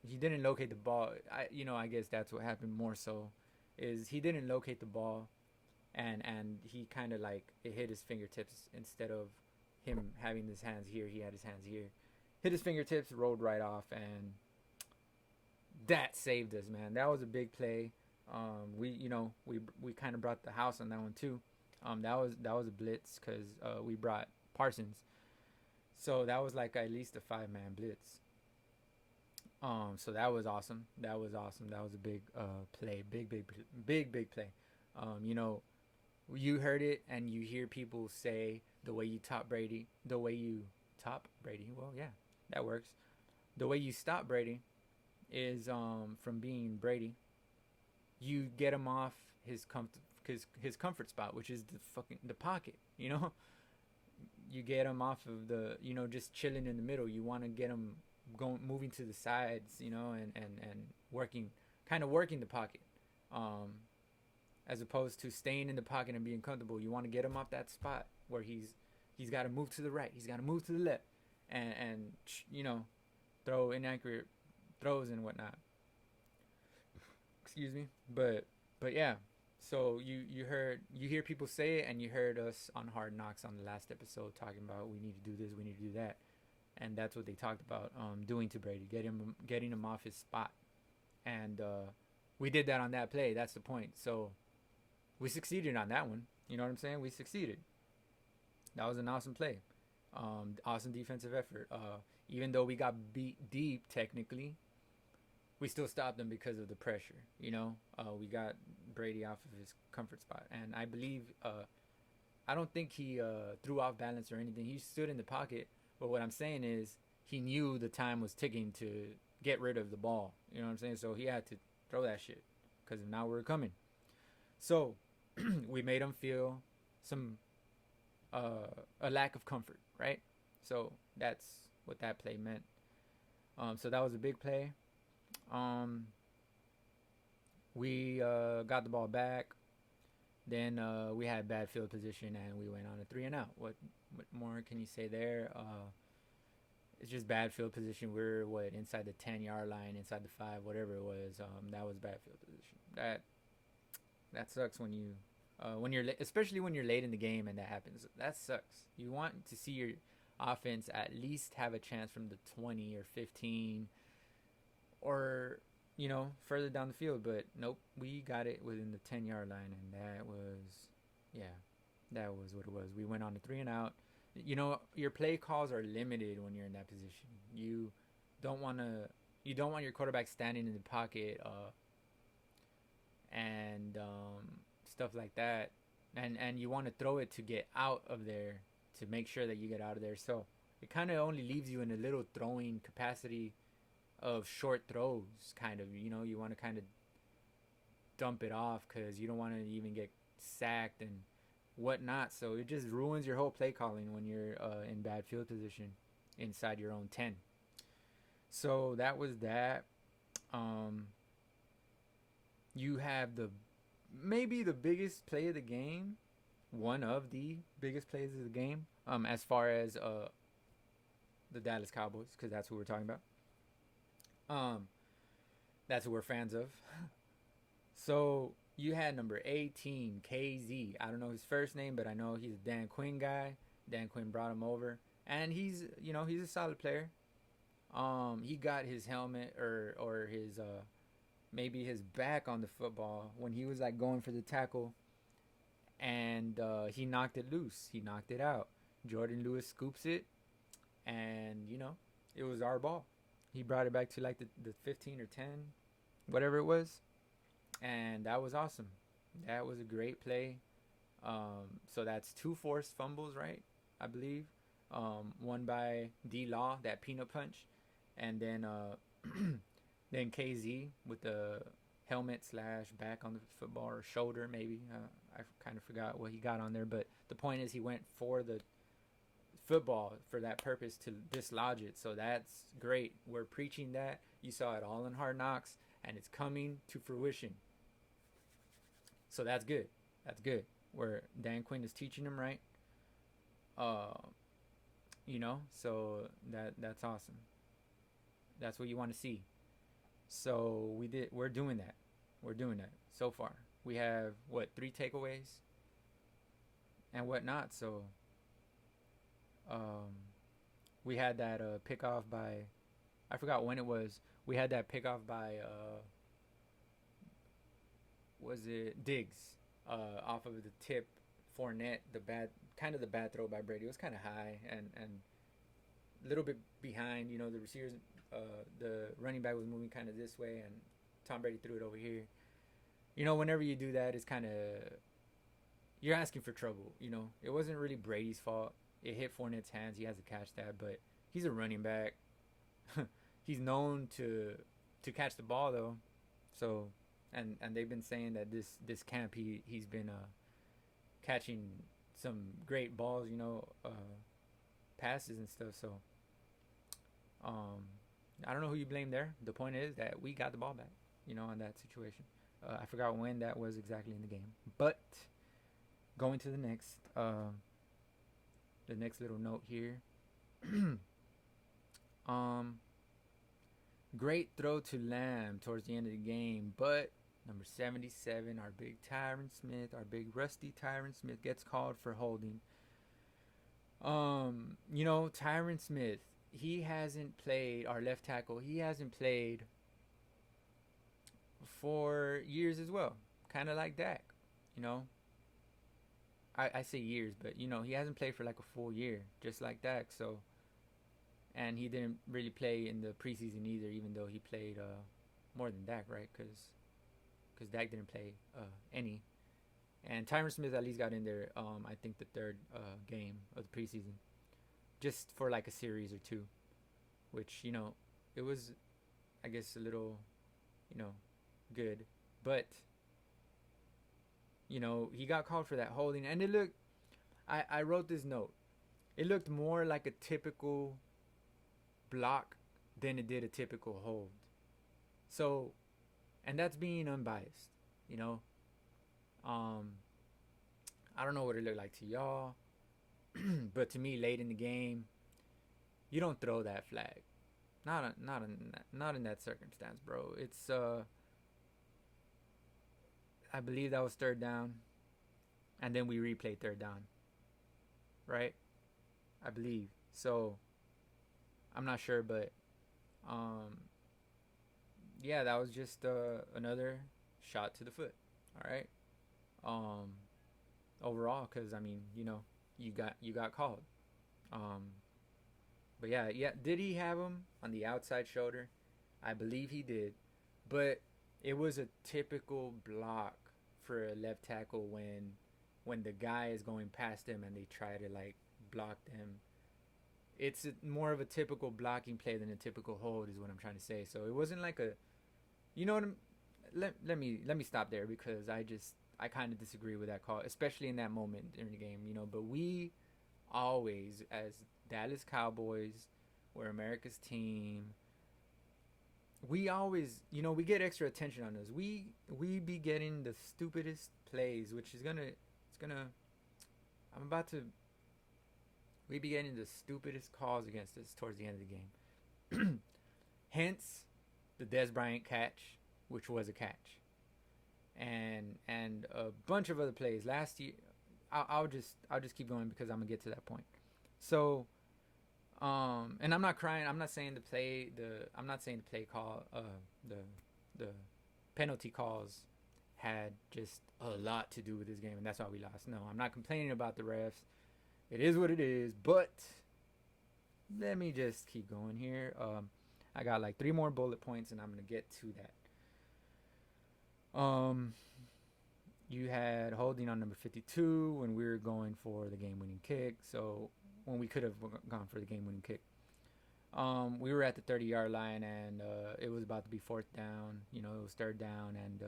he didn't locate the ball. I guess that's what happened more so, is he didn't locate the ball, and he kind of like it hit his fingertips instead of him having his hands here. He had his hands here, hit his fingertips, rolled right off, and that saved us, man. That was a big play. We kind of brought the house on that one too. That was a blitz because we brought Parsons, so that was like at least a 5-man blitz. So that was awesome. That was a big play, big play. You heard it, and you hear people say the way you top Brady. Well, yeah, that works. The way you stop Brady is from being Brady. You get him off his comfort spot, which is the pocket. You get him off of the just chilling in the middle. You want to get him moving to the sides, and working the pocket, as opposed to staying in the pocket and being comfortable. You want to get him off that spot where he's got to move to the right, he's got to move to the left, and throw inaccurate throws and whatnot. Excuse me, but yeah. So you hear people say it, and you heard us on Hard Knocks on the last episode talking about we need to do this, we need to do that. And that's what they talked about doing to Brady, getting him off his spot. And we did that on that play. That's the point. So we succeeded on that one. You know what I'm saying? We succeeded. That was an awesome play. Awesome defensive effort. Even though we got beat deep technically, we still stopped them because of the pressure. We got Brady off of his comfort spot. And I believe, I don't think he threw off balance or anything. He stood in the pocket. But what I'm saying is he knew the time was ticking to get rid of the ball. You know what I'm saying? So he had to throw that shit because now we're coming. So we made him feel a lack of comfort, right? So that's what that play meant. So that was a big play. We got the ball back. Then we had bad field position, and we went on a 3-and-out. What more can you say there? It's just bad field position. We're inside the 10-yard line, inside the 5, whatever it was. That was bad field position. That sucks when you're especially when you're late in the game and that happens. That sucks. You want to see your offense at least have a chance from the 20 or 15, or further down the field, but nope, we got it within the 10-yard line, and that was what it was. We went on a 3-and-out. Your play calls are limited when you're in that position. You don't want your quarterback standing in the pocket and stuff like that, and you want to throw it to get out of there, to make sure that you get out of there. So it kind of only leaves you in a little throwing capacity of short throws, kind of. You want to kind of dump it off because you don't want to even get sacked and whatnot. So it just ruins your whole play calling when you're in bad field position inside your own 10. So that was that. You have maybe the biggest play of the game, one of the biggest plays of the game, as far as the Dallas Cowboys, because that's who we're talking about. That's what we're fans of. So you had number 18, KZ. I don't know his first name, but I know he's a Dan Quinn guy. Dan Quinn brought him over, and he's a solid player. He got his helmet or his maybe his back on the football when he was like going for the tackle, and he knocked it loose. He knocked it out. Jordan Lewis scoops it, and it was our ball. He brought it back to like the 15 or 10, whatever it was. And that was awesome. That was a great play. So that's 2 forced fumbles, right? I believe. One by D Law, that peanut punch. And then then KZ with the helmet slash back on the football, or shoulder maybe. I kind of forgot what he got on there, but the point is he went for the football for that purpose to dislodge it. So that's great. We're preaching that. You saw it all in Hard Knocks, and it's coming to fruition. So that's good. That's good. Where Dan Quinn is teaching him right. So that's awesome. That's what you want to see. So we're doing that. We're doing that so far. We have 3 takeaways and whatnot. So we had that pick off by, I forgot when it was. We had that pick off by was it Diggs off of the tip Fournette, the bad throw by Brady. It was kind of high and a little bit behind. The receivers, the running back was moving kind of this way, and Tom Brady threw it over here. Whenever you do that, it's kind of, you're asking for trouble. It wasn't really Brady's fault. It hit Fournette's hands. He has to catch that, but he's a running back. He's known to catch the ball though. So, and they've been saying that this camp he's been catching some great balls, passes and stuff. So, I don't know who you blame there. The point is that we got the ball back, on that situation. I forgot when that was exactly in the game. But going to the next little note here. Great throw to Lamb towards the end of the game, but number 77, our big Tyron Smith, our big rusty Tyron Smith, gets called for holding. Tyron Smith, he hasn't played, our left tackle, he hasn't played for years as well. Kind of like Dak, I say years, but, he hasn't played for like a full year, just like Dak, so. And he didn't really play in the preseason either, even though he played more than Dak, right? Because Dak didn't play any. And Tyron Smith at least got in there, I think the third game of the preseason. Just for like a series or two. Which, it was, I guess, a little, good. But, he got called for that holding. And it looked, I wrote this note. It looked more like a typical block than it did a typical hold. So, and that's being unbiased, I don't know what it looked like to y'all, but to me, late in the game, you don't throw that flag. Not in that circumstance, bro. It's I believe that was third down, and then we replayed third down, right? I believe so. I'm not sure, but yeah, that was just another shot to the foot. All right. Overall, because I mean, you got called. But yeah. Did he have him on the outside shoulder? I believe he did, but it was a typical block for a left tackle when the guy is going past him and they try to like block them. It's more of a typical blocking play than a typical hold, is what I'm trying to say. So it wasn't like a, what I'm. Let me stop there, because I kind of disagree with that call, especially in that moment during the game. But we always, as Dallas Cowboys, we're America's team. We always, we get extra attention on us. We be getting the stupidest plays, which is we be getting the stupidest calls against us towards the end of the game. Hence, the Dez Bryant catch, which was a catch, and a bunch of other plays last year. I'll just keep going because I'm gonna get to that point. So, and I'm not crying. I'm not saying the play call, the penalty calls had just a lot to do with this game, and that's why we lost. No, I'm not complaining about the refs. It is what it is, but let me just keep going here. I got like 3 more bullet points, and I'm going to get to that. You had holding on number 52 when we were going for the game-winning kick. So when we could have gone for the game-winning kick. We were at the 30-yard line, and it was about to be fourth down. You know, it was third down, and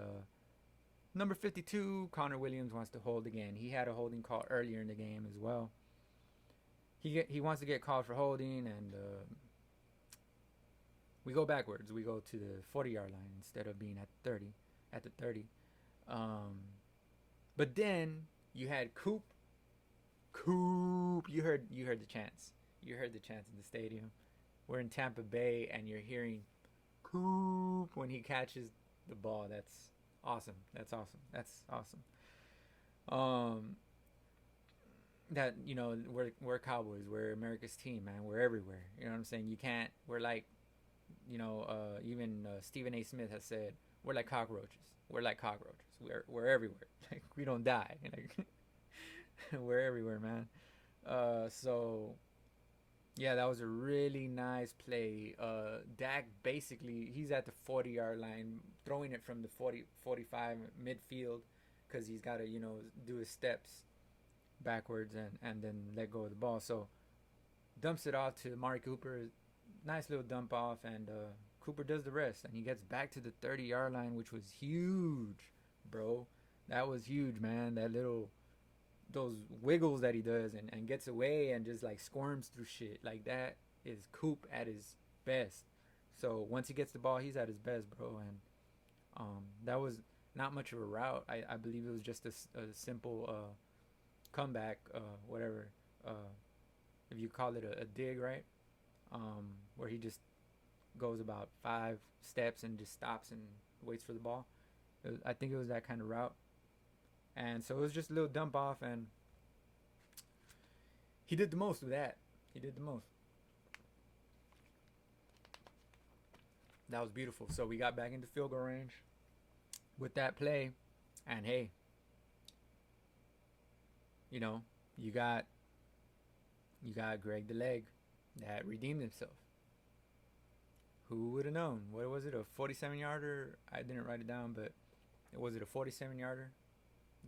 number 52, Connor Williams, wants to hold again. He had a holding call earlier in the game as well. He wants to get called for holding, and we go backwards. We go to the 40-yard line instead of being at 30. At the 30. But then you had Coop. You heard the chants. You heard the chants in the stadium. We're in Tampa Bay, and you're hearing Coop when he catches the ball. That's awesome. That, you know, we're Cowboys. We're America's team, man. We're everywhere. You know what I'm saying? You can't. We're like, you know, even Stephen A. Smith has said, we're like cockroaches. We're like cockroaches. We're everywhere. Like, we don't die. Like, we're everywhere, man. So yeah, that was a really nice play. Dak basically, he's at the 40-yard line, throwing it from the 45 midfield, because he's got to, you know, do his steps backwards and then let go of the ball. So dumps it off to Amari Cooper. Nice little dump off, and Cooper does the rest, and he gets back to the 30-yard line, which was huge, bro. That was huge, man. Those wiggles that he does, and gets away and just like squirms through shit. Like, that is Coop at his best. So once he gets the ball, he's at his best, bro. And that was not much of a route. I believe it was just a simple comeback, whatever. If you call it a dig, right? Where he just goes about 5 steps and just stops and waits for the ball. I think it was that kind of route. And so it was just a little dump off, and he did the most with that. That was beautiful. So we got back into field goal range with that play. And hey, you know, you got Greg the Leg that redeemed himself. Who would have known? What was it, a 47-yarder? I didn't write it down, but was it a 47-yarder?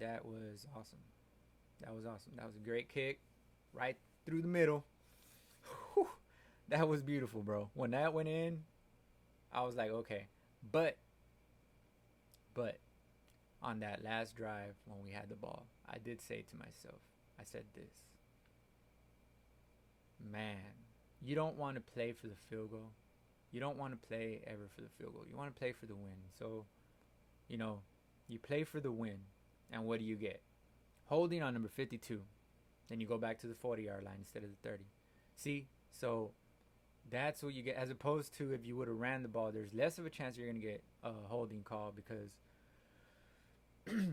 That was awesome. That was a great kick, right through the middle. Whew. That was beautiful, bro. When that went in, I was like, okay. But on that last drive when we had the ball, I did say to myself, I said this. Man, you don't want to play for the field goal. You don't want to play ever for the field goal. You want to play for the win. So, you know, you play for the win. And what do you get? Holding on number 52. Then you go back to the 40-yard line instead of the 30. See? So that's what you get. As opposed to if you would have ran the ball, there's less of a chance you're going to get a holding call because,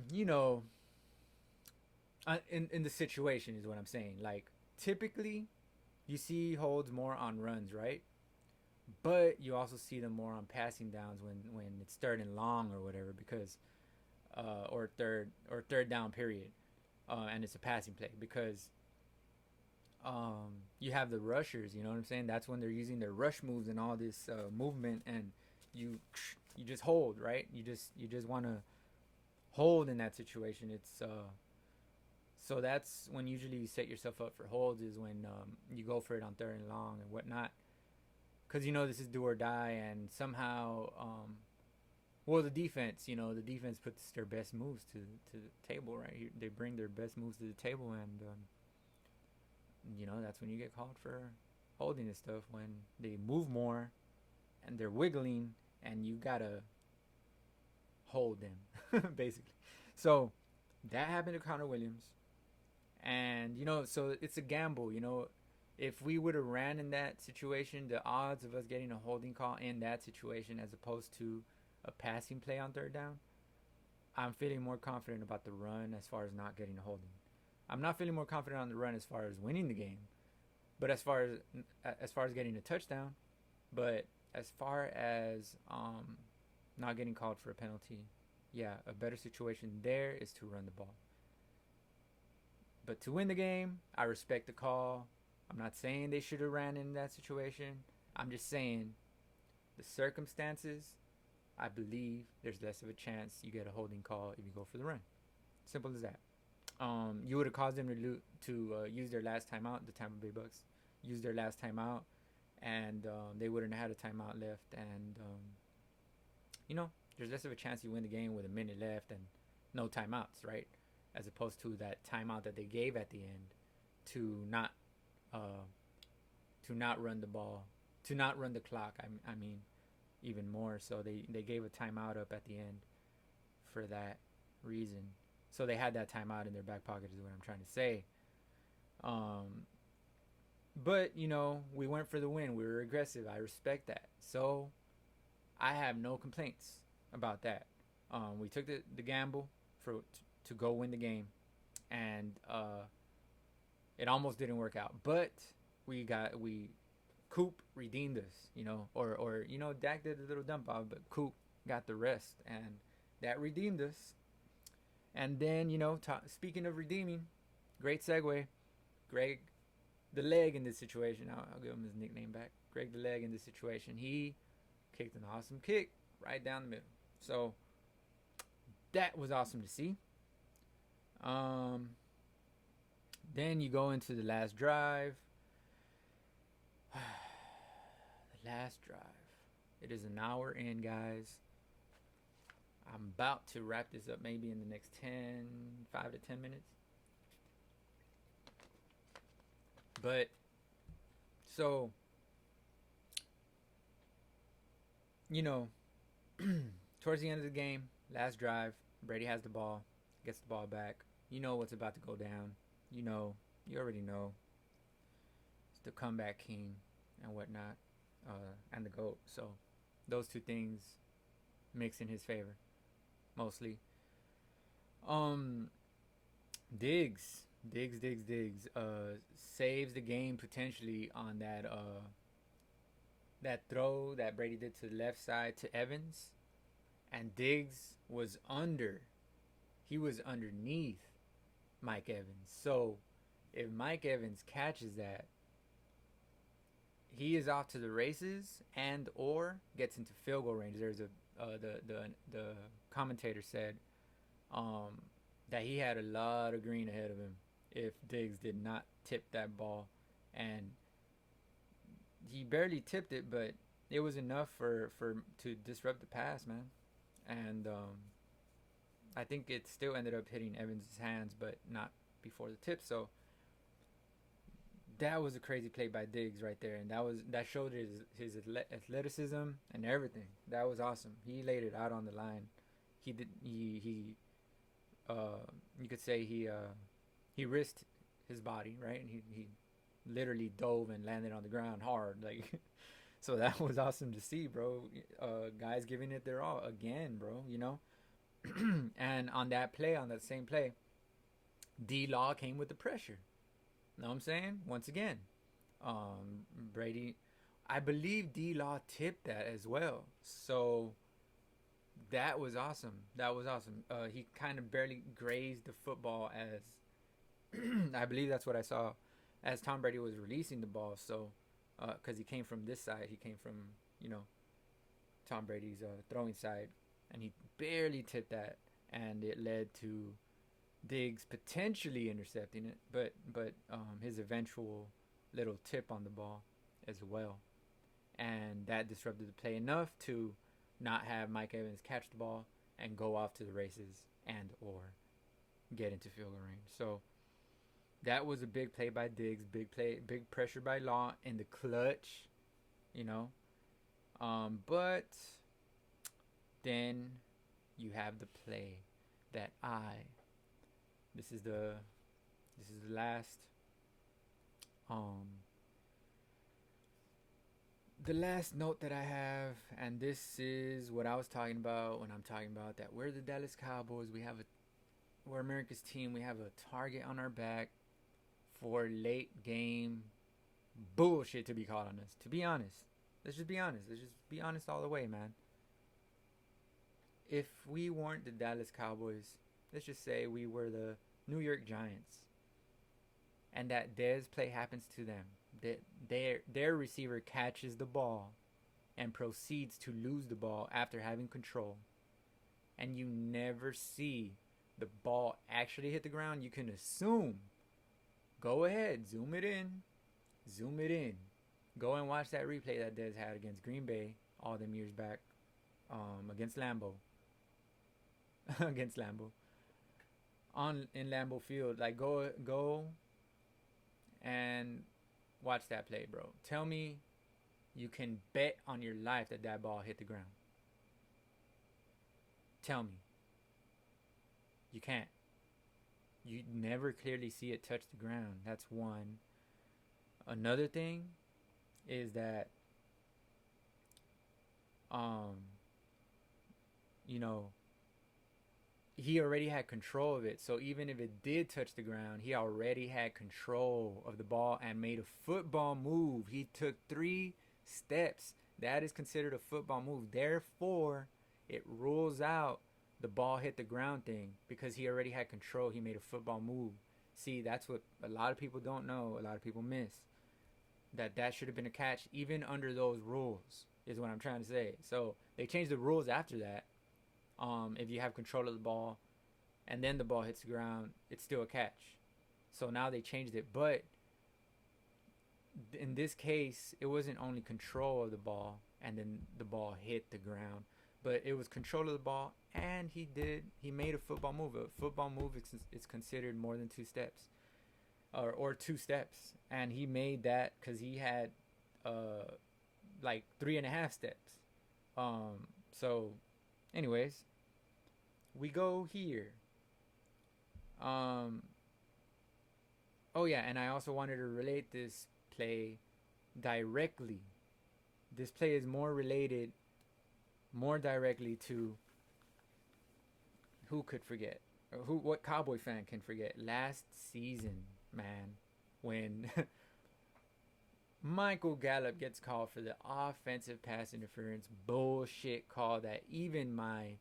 you know, in the situation is what I'm saying. Like, typically, you see holds more on runs, right? But you also see them more on passing downs when it's third and long or whatever, because or third down period, and it's a passing play, because you have the rushers. You know what I'm saying? That's when they're using their rush moves and all this movement, and you just hold, right? You just want to hold in that situation. It's so that's when usually you set yourself up for holds, is when you go for it on third and long and whatnot, because you know this is do or die, and somehow well, the defense puts their best moves to the table, right? They bring their best moves to the table, and you know, that's when you get called for holding and stuff, when they move more and they're wiggling and you gotta hold them basically. So that happened to Connor Williams, and you know, so it's a gamble. You know, if we would have ran in that situation, the odds of us getting a holding call in that situation as opposed to a passing play on third down, I'm feeling more confident about the run as far as not getting a holding. I'm not feeling more confident on the run as far as winning the game, but as far as getting a touchdown, but as far as not getting called for a penalty, yeah, a better situation there is to run the ball. But to win the game, I respect the call. I'm not saying they should have ran in that situation. I'm just saying the circumstances, I believe there's less of a chance you get a holding call if you go for the run. Simple as that. You would have caused them to use their last timeout. The Tampa Bay Bucs used their last timeout, and they wouldn't have had a timeout left, and you know, there's less of a chance you win the game with a minute left and no timeouts, right? As opposed to that timeout that they gave at the end to not uh, to not run the ball, to not run the clock. I mean, even more. So they gave a timeout up at the end for that reason. So they had that timeout in their back pocket, is what I'm trying to say. Um, but you know, we went for the win. We were aggressive. I respect that. So I have no complaints about that. We took the gamble to go win the game, and it almost didn't work out. But we Coop redeemed us, you know, or you know, Dak did a little dump off, but Coop got the rest, and that redeemed us. And then, you know, speaking of redeeming, great segue, Greg the Leg in this situation. I'll give him his nickname back. Greg the Leg in this situation. He kicked an awesome kick right down the middle. So that was awesome to see. Then you go into the last drive. The last drive. It is an hour in, guys. I'm about to wrap this up maybe in the next 5 to 10 minutes. But, so, you know, towards the end of the game, last drive, Brady has the ball, gets the ball back. You know what's about to go down. You already know. It's the comeback king and whatnot, and the GOAT. So, those two things mix in his favor, mostly. Diggs saves the game potentially on that throw that Brady did to the left side to Evans, and Diggs was underneath Mike Evans. So if Mike Evans catches that, he is off to the races and or gets into field goal range. There's the commentator said that he had a lot of green ahead of him if Diggs did not tip that ball, and he barely tipped it, but it was enough for to disrupt the pass, man. And I think it still ended up hitting Evans' hands, but not before the tip. So that was a crazy play by Diggs right there, and that showed his athleticism and everything. That was awesome. He laid it out on the line. He did. He you could say he risked his body, right? And he literally dove and landed on the ground hard, like. So that was awesome to see, bro. Guys giving it their all again, bro. You know. And on that same play, D-Law came with the pressure. Know what I'm saying? Once again, Brady, I believe D-Law tipped that as well. So that was awesome. He kind of barely grazed the football as I believe that's what I saw as Tom Brady was releasing the ball. So because he came from this side, he came from, you know, Tom Brady's throwing side, and he barely tipped that, and it led to Diggs potentially intercepting it, but his eventual little tip on the ball as well, and that disrupted the play enough to not have Mike Evans catch the ball and go off to the races and or get into field goal range. So that was a big play by Diggs, big pressure by Law in the clutch, you know. But then you have the play that this is the last the last note that I have, and this is what I was talking about when I'm talking about that we're the Dallas Cowboys. We're America's team. We have a target on our back for late game bullshit to be called on us. To be honest, let's just be honest. Let's just be honest all the way, man. If we weren't the Dallas Cowboys, let's just say we were the New York Giants, and that Dez play happens to them, their receiver catches the ball and proceeds to lose the ball after having control, and you never see the ball actually hit the ground, you can assume, go ahead, zoom it in, Go and watch that replay that Dez had against Green Bay all them years back, against Lambeau, against Lambeau, in Lambeau Field. Like go and watch that play, bro. Tell me you can bet on your life that that ball hit the ground. Tell me. You can't. You never clearly see it touch the ground. That's one. Another thing is that, you know, he already had control of it. So even if it did touch the ground, he already had control of the ball and made a football move. He took 3 steps. That is considered a football move. Therefore, it rules out the ball hit the ground thing because he already had control. He made a football move. See, that's what a lot of people don't know. A lot of people miss. That should have been a catch even under those rules is what I'm trying to say. So they changed the rules after that. If you have control of the ball and then the ball hits the ground, it's still a catch. So now they changed it. But in this case, it wasn't only control of the ball and then the ball hit the ground, but it was control of the ball and he made a football move. A football move is considered more than 2 steps or 2 steps. And he made that because he had like 3.5 steps. So anyways, we go here. Oh yeah, and I also wanted to relate this play directly. This play is more directly to who could forget, or what Cowboy fan can forget last season, man, when Michael Gallup gets called for the offensive pass interference bullshit call that even my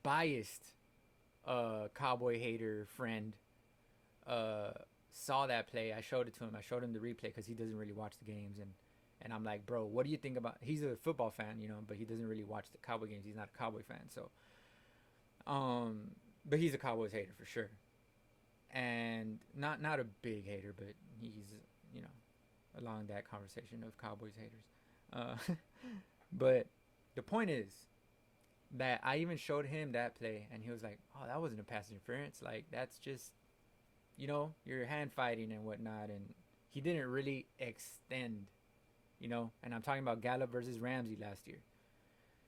biased Cowboy hater friend saw that play. I showed it to him. I showed him the replay because he doesn't really watch the games, and I'm like, bro, what do you think about? He's a football fan, you know, but he doesn't really watch the Cowboy games. He's not a Cowboy fan, so but he's a Cowboys hater for sure, and not a big hater, but he's, you know, along that conversation of Cowboys haters. But the point is that I even showed him that play, and he was like, "Oh, that wasn't a pass interference. Like, that's just, you know, you're hand fighting and whatnot." And he didn't really extend, you know. And I'm talking about Gallup versus Ramsey last year.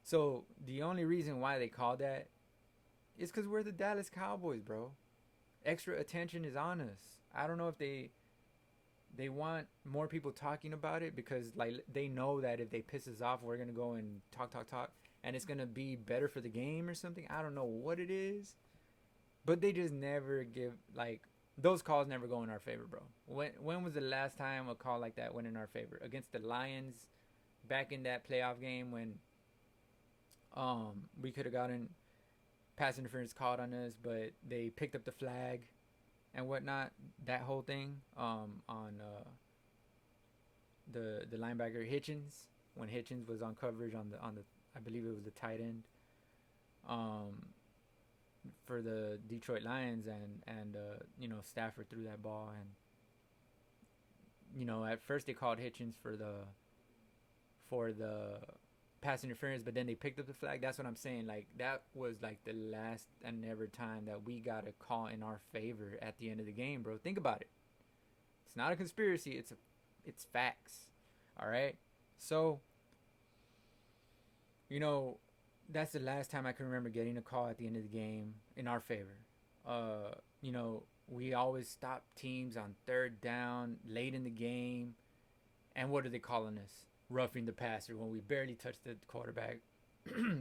So the only reason why they called that is because we're the Dallas Cowboys, bro. Extra attention is on us. I don't know if they want more people talking about it because, like, they know that if they piss us off, we're gonna go and talk, and it's gonna be better for the game or something. I don't know what it is, but they just never give, like, those calls never go in our favor, bro. When was the last time a call like that went in our favor? Against the Lions, back in that playoff game when we could have gotten pass interference called on us, but they picked up the flag and whatnot. That whole thing on the linebacker Hitchens, when Hitchens was on coverage on the I believe it was the tight end for the Detroit Lions, and you know, Stafford threw that ball, and you know, at first they called Hitchens for the pass interference, but then they picked up the flag. That's what I'm saying. Like, that was like the last and never time that we got a call in our favor at the end of the game, bro. Think about it. It's not a conspiracy. It's facts. All right. So, you know, that's the last time I can remember getting a call at the end of the game in our favor. You know, we always stop teams on 3rd down late in the game, and what are they calling us? Roughing the passer, when we barely touched the quarterback,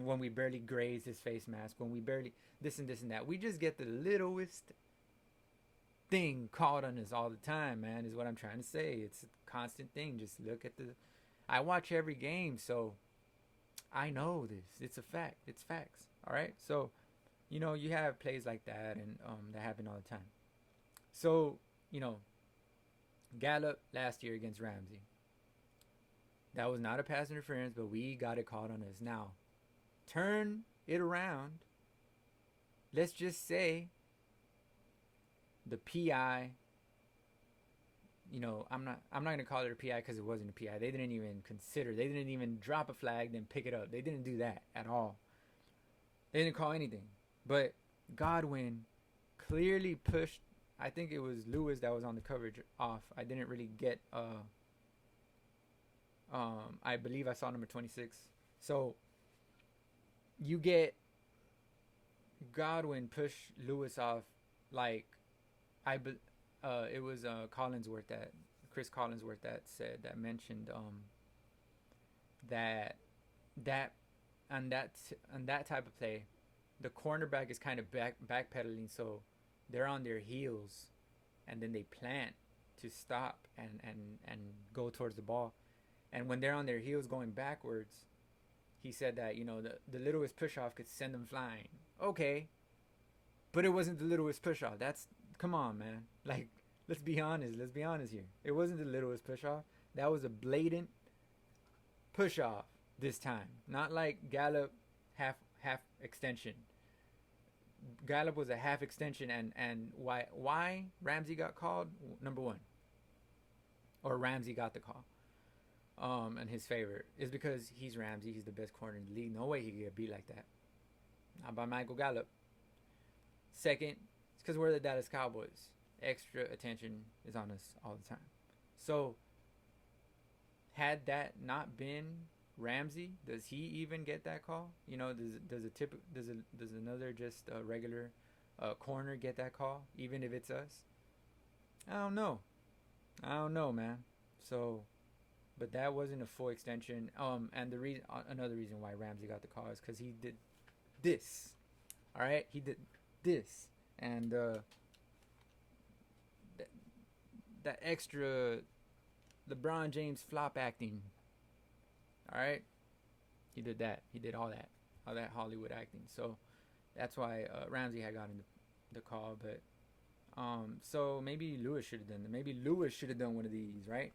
when we barely grazed his face mask, when we barely this and that. We just get the littlest thing called on us all the time, man, is what I'm trying to say. It's a constant thing. Just look at I watch every game, so I know this. It's a fact. It's facts. All right? So, you know, you have plays like that, and that happen all the time. So, you know, Gallup last year against Ramsey. That was not a pass interference, but we got it called on us. Now, turn it around. Let's just say the PI I'm not gonna call it a PI because it wasn't a PI. They didn't even consider. They didn't even drop a flag, then pick it up. They didn't do that at all. They didn't call anything. But Godwin clearly pushed. I think it was Lewis that was on the coverage off. I didn't really get. I believe I saw number 26. So you get Godwin push Lewis off like it was Chris Collinsworth that mentioned that that on that type of play, the cornerback is kind of backpedaling, so they're on their heels, and then they plant to stop and go towards the ball, and when they're on their heels going backwards, he said that the littlest push off could send them flying. Okay, but it wasn't the littlest push off. Come on, man. Like, let's be honest here. It wasn't the littlest push off. That was a blatant push off this time. Not like Gallup half extension. Gallup was a half extension, and why Ramsey got called? Number one, or Ramsey got the call. And his favorite is because he's Ramsey. He's the best corner in the league. No way he could get beat like that. Not by Michael Gallup. Second, it's because we're the Dallas Cowboys. Extra attention is on us all the time. So, had that not been Ramsey, does he even get that call? Does another just regular corner get that call, even if it's us? I don't know, man. So, but that wasn't a full extension. And another reason why Ramsey got the call is because he did this. All right, he did this, and that extra LeBron James flop acting. All right, he did that. He did all that Hollywood acting. So that's why Ramsey had gotten the call. But so maybe Lewis should have done that. Maybe Lewis should have done one of these, right?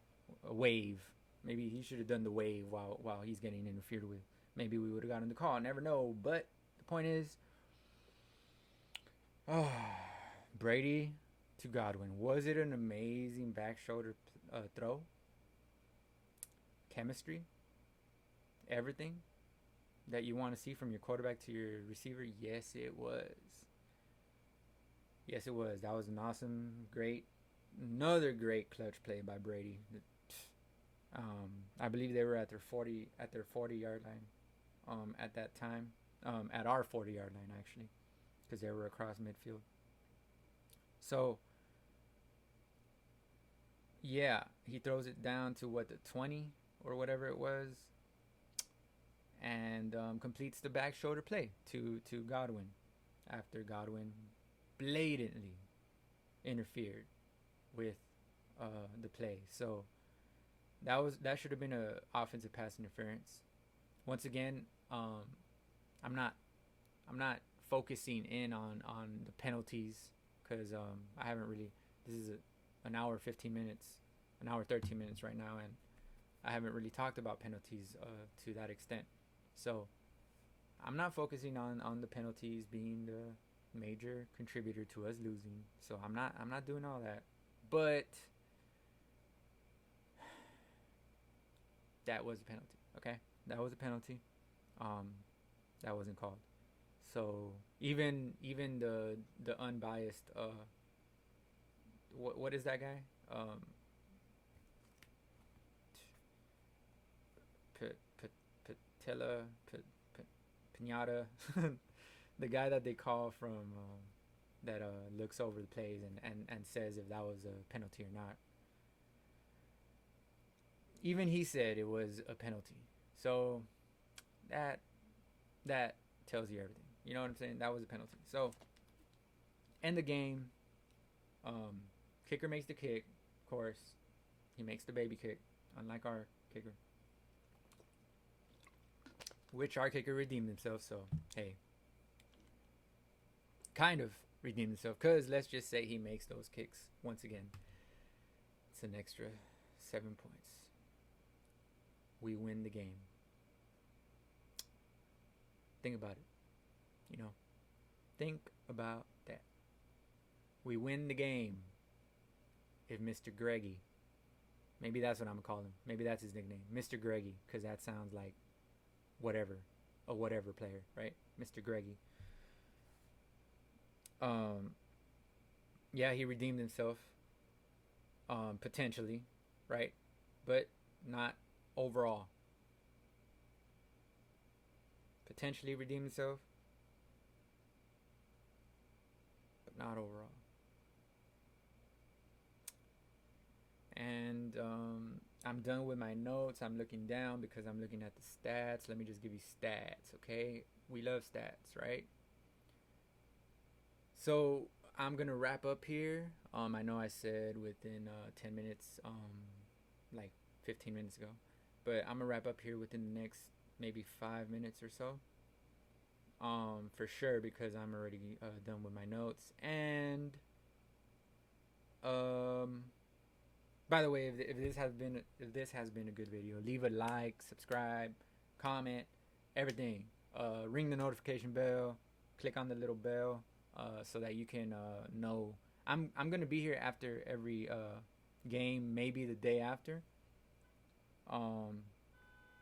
A wave. Maybe he should have done the wave while he's getting interfered with. Maybe we would have gotten the call. Never know. But the point is, Brady to Godwin. Was it an amazing back shoulder throw? Chemistry? Everything that you want to see from your quarterback to your receiver? Yes, it was. Yes, it was. That was an awesome, another great clutch play by Brady. I believe they were at their 40-yard line at that time. At our 40-yard line, actually, because they were across midfield. So, yeah, he throws it down to the 20 or whatever it was, and completes the back shoulder play to Godwin after Godwin blatantly interfered with the play. So that should have been a offensive pass interference. Once again, I'm not focusing in on the penalties because I haven't really. This is an hour 15 minutes, an hour 13 minutes right now, and I haven't really talked about penalties to that extent. So I'm not focusing on the penalties being the major contributor to us losing. So I'm not doing all that. But that was a penalty. Okay, that was a penalty. That wasn't called. So even the unbiased what is that guy? Pinata, the guy that they call from that looks over the plays and says if that was a penalty or not. Even he said it was a penalty. So that tells you everything. You know what I'm saying? That was a penalty. So end the game. Kicker makes the kick, of course. He makes the baby kick, unlike our kicker. Which our kicker redeemed himself, so hey. Kind of redeemed himself, because let's just say he makes those kicks once again. It's an extra 7 points. We win the game. Think about it. Think about that. We win the game if Mr. Greggy Maybe that's what I'm gonna call him. Maybe that's his nickname, Mr. Greggy, because that sounds like whatever, a whatever player, right? Mr. Greggy. Um, yeah, he redeemed himself, potentially, right? But not overall. Potentially redeemed himself, but not overall. And I'm done with my notes. I'm looking down because I'm looking at the stats. Let me just give you stats, okay? We love stats, right? So I'm gonna wrap up here. I know I said within 10 minutes, like 15 minutes ago, but I'm gonna wrap up here within the next maybe 5 minutes or so. For sure because I'm already done with my notes. And um, by the way, if this has been a good video, leave a like, subscribe, comment, everything. Ring the notification bell, click on the little bell, so that you can know. I'm gonna be here after every game, maybe the day after. Um,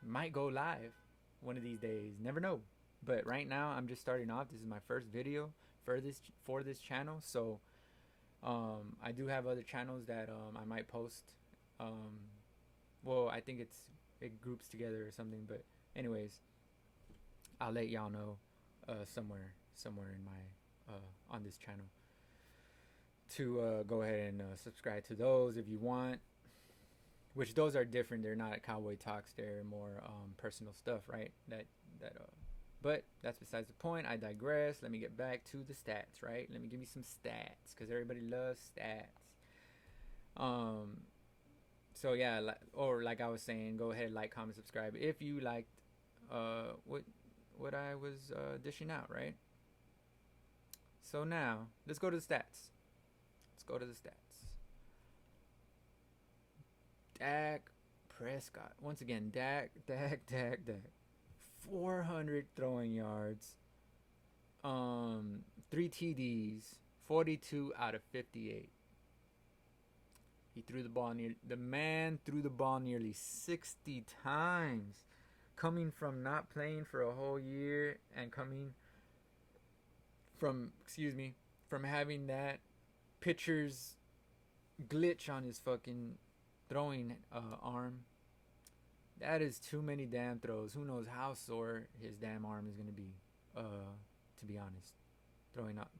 might go live one of these days. Never know. But right now, I'm just starting off. This is my first video for this channel, so I do have other channels that I might post. Well, I think it groups together or something. But anyways, I'll let y'all know somewhere in my on this channel to go ahead and subscribe to those if you want. Which those are different. They're not cowboy talks. They're more personal stuff, right? But that's besides the point. I digress. Let me get back to the stats, right? Let me give me some stats because everybody loves stats. So yeah, like I was saying, go ahead, like, comment, subscribe if you liked what I was dishing out, right? So now let's go to the stats. Dak Prescott. Once again, Dak. 400 throwing yards. 3 TDs. 42 out of 58. The man threw the ball nearly 60 times. Coming from not playing for a whole year and coming from having that pitcher's glitch on his fucking throwing arm. That is too many damn throws. Who knows how sore his damn arm is going to be, to be honest. Throwing up.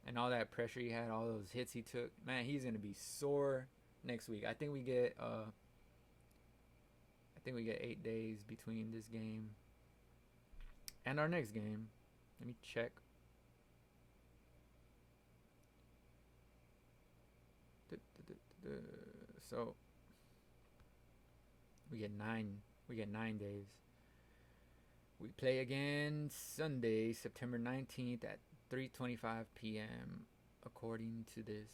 And all that pressure he had, all those hits he took. Man, he's going to be sore next week. I think we get 8 days between this game and our next game. Let me check. So we get 9 days. We play again Sunday, September 19th at 3:25 p.m. according to this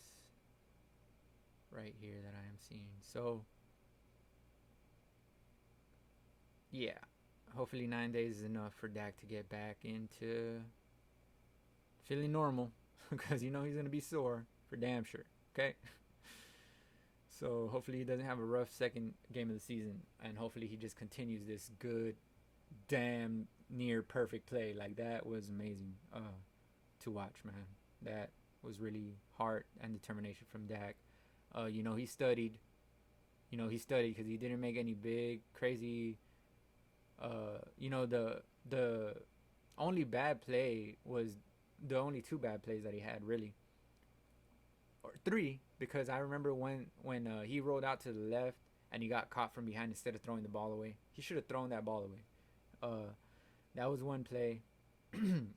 right here that I am seeing. So yeah, hopefully 9 days is enough for Dak to get back into feeling normal because he's going to be sore for damn sure. Okay. So hopefully he doesn't have a rough second game of the season, and hopefully he just continues this good, damn near perfect play. Like, that was amazing to watch, man. That was really heart and determination from Dak. He studied. He studied because he didn't make any big, crazy. The only bad play was the only 2 bad plays that he had, really. Or 3, because I remember when he rolled out to the left and he got caught from behind instead of throwing the ball away. He should have thrown that ball away. That was one play.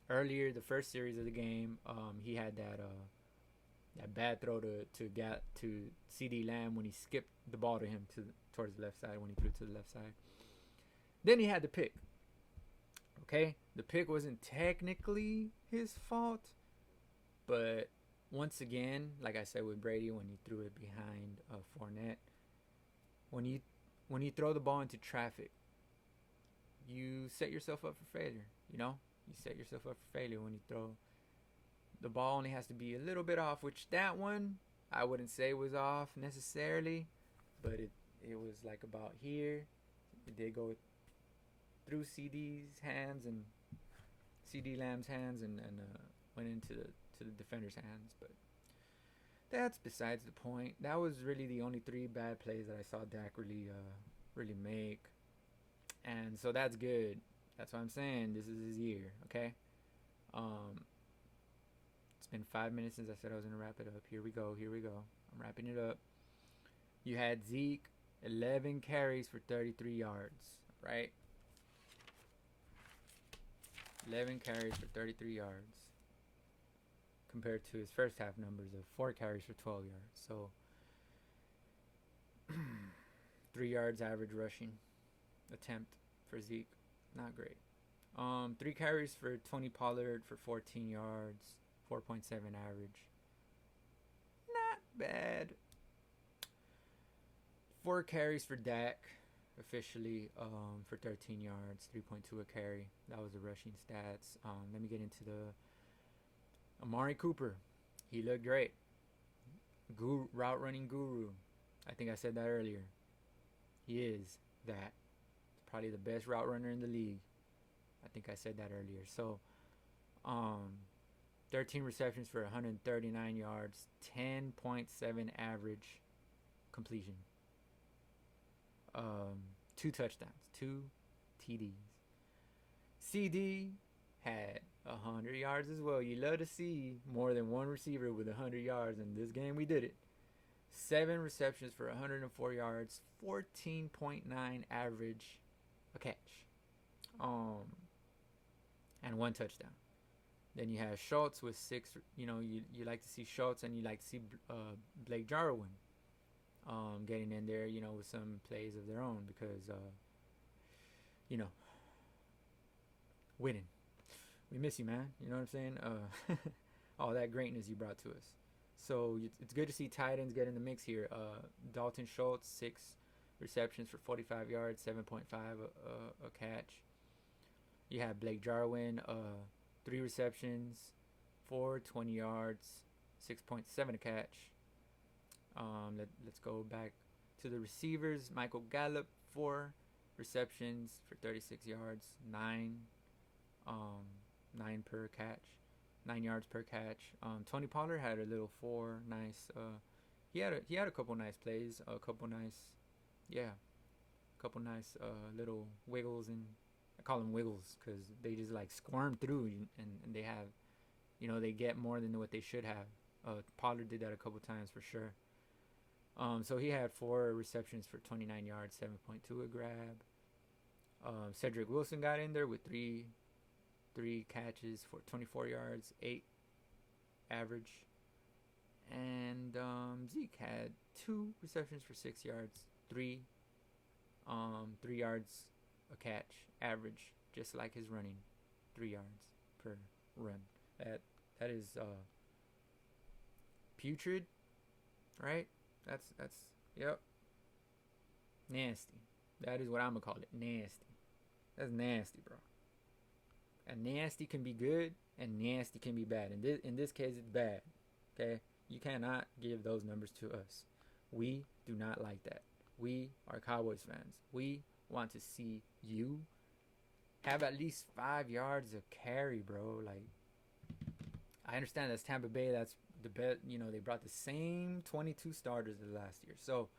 Earlier, the first series of the game, he had that bad throw to CD Lamb when he skipped the ball to him towards the left side when he threw to the left side. Then he had the pick. Okay, the pick wasn't technically his fault, but once again, like I said with Brady, when he threw it behind Fournette, when you throw the ball into traffic, you set yourself up for failure. You set yourself up for failure when you throw. The ball only has to be a little bit off, which that one I wouldn't say was off necessarily, but it was like about here. It did go through CD's hands and CD Lamb's hands and went into the defender's hands. But that's besides the point. That was really the only 3 bad plays that I saw Dak really make, and so that's good. That's what I'm saying. This is his year, okay? It's been 5 minutes since I said I was gonna wrap it up. Here we go. I'm wrapping it up. You had Zeke, 11 carries for 33 yards, right? 11 carries for 33 yards compared to his first half numbers of 4 carries for 12 yards. So 3 yards average rushing attempt for Zeke. Not great. 3 carries for Tony Pollard for 14 yards, 4.7 average. Not bad. 4 carries for Dak officially for 13 yards, 3.2 a carry. That was the rushing stats. Let me get into the Amari Cooper. He looked great. Route running guru. I think I said that earlier. He is that. Probably the best route runner in the league. I think I said that earlier. So 13 receptions for 139 yards, 10.7 average completion. 2 touchdowns, 2 TDs. CD had 100 yards as well. You love to see more than one receiver with 100 yards. In this game, we did it. 7 receptions for 104 yards, 14.9 average a catch. And 1 touchdown. Then you have Schultz with 6. You know, you like to see Schultz, and you like to see Blake Jarwin getting in there, you know, with some plays of their own because, you know, winning. We miss you, man. You know what I'm saying? All that greatness you brought to us. So it's good to see tight ends get in the mix here. Dalton Schultz, 6 receptions for 45 yards, 7.5 a catch. You have Blake Jarwin, 3 receptions for 20 yards, 6.7 a catch. Let's go back to the receivers. Michael Gallup, 4 receptions for 36 yards, 9 per catch, 9 yards per catch. Tony Pollard had a little 4 nice. He had a couple nice plays, a couple nice little wiggles, and I call them wiggles because they just like squirm through and they have, you know, they get more than what they should have. Pollard did that a couple times for sure. So he had 4 receptions for 29 yards, 7.2 a grab. Cedric Wilson got in there with 3 catches for 24 yards, 8 average. And Zeke had 2 receptions for 6 yards, 3 yards a catch, average, just like his running, 3 yards per run. That is putrid, right? That's yep. Nasty. That is what I'm gonna call it. Nasty. That's nasty, bro. And nasty can be good, and nasty can be bad. In this case, it's bad. Okay, you cannot give those numbers to us. We do not like that. We are Cowboys fans. We want to see you have at least 5 yards of carry, bro. Like, I understand that's Tampa Bay. That's the best. You know, they brought the same 22 starters as last year. So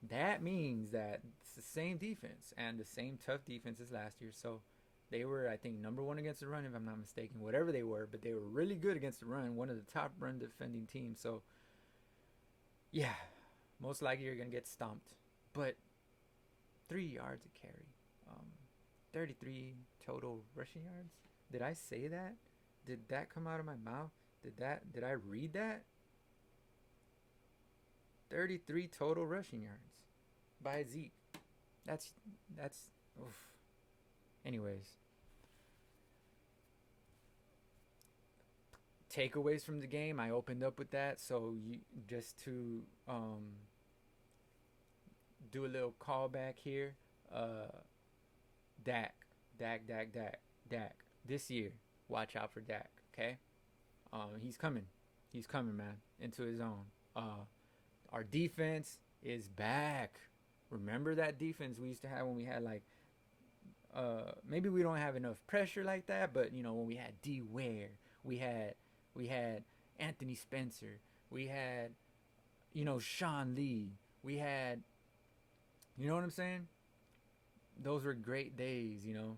that means that it's the same defense and the same tough defense as last year. So they were, I think, number 1 against the run, if I'm not mistaken. Whatever they were, but they were really good against the run. One of the top run defending teams. So, yeah, most likely you're going to get stomped. But 3 yards of carry. 33 total rushing yards. Did I say that? Did that come out of my mouth? Did I read that? 33 total rushing yards by Zeke. That's oof. Anyways. Takeaways from the game, I opened up with that, so you just to do a little callback here. Dak. This year, watch out for Dak, okay? He's coming, man, into his own. Our defense is back. Remember that defense we used to have when we had like maybe we don't have enough pressure like that, but you know when we had D Ware, we had Anthony Spencer, we had Sean Lee, we had you know what I'm saying? Those were great days, you know.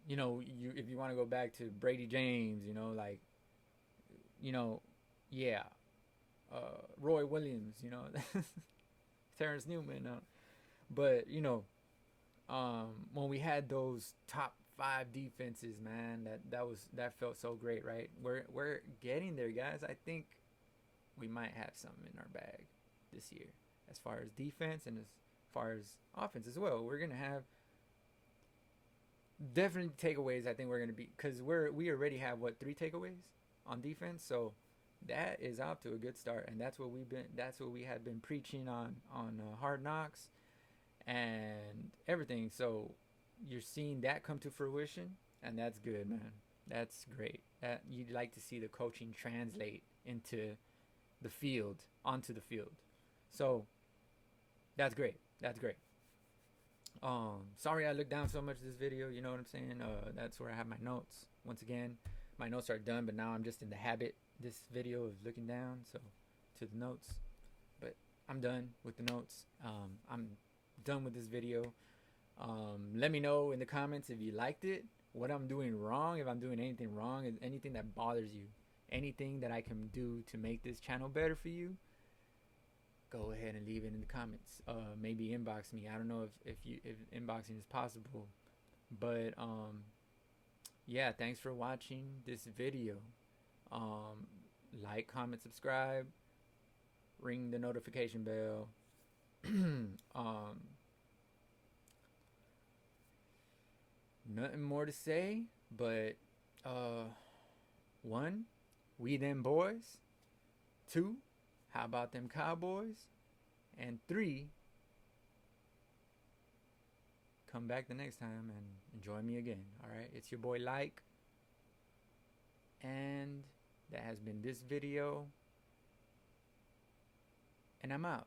You if you want to go back to Brady James, like you know, yeah, Roy Williams, Terrence Newman, but when we had those top five defenses, man, that felt so great, right? We're getting there, guys. I think we might have something in our bag this year as far as defense and as far as offense as well. We're gonna have definitely takeaways. I think we're gonna be because we already have what 3 takeaways on defense, so that is out to a good start, and that's what we have been preaching on Hard Knocks and everything. So you're seeing that come to fruition, and that's good, man. That's great. That you'd like to see the coaching translate into the field, onto the field. So that's great. That's great. Sorry I looked down so much this video. You know what I'm saying? That's where I have my notes. Once again, my notes are done, but now I'm just in the habit this video of looking down to the notes. But I'm done with the notes. I'm done with this video. Let me know in the comments if you liked it, what I'm doing wrong, if I'm doing anything wrong, anything that bothers you, anything that I can do to make this channel better for you. Go ahead and leave it in the comments. Maybe inbox me. I don't know if inboxing is possible, but yeah, thanks for watching this video. Like, comment, subscribe, ring the notification bell. Nothing more to say, but 1, we them boys. 2, how about them Cowboys? And 3, come back the next time and join me again. All right, it's your boy Like, and that has been this video, and I'm out.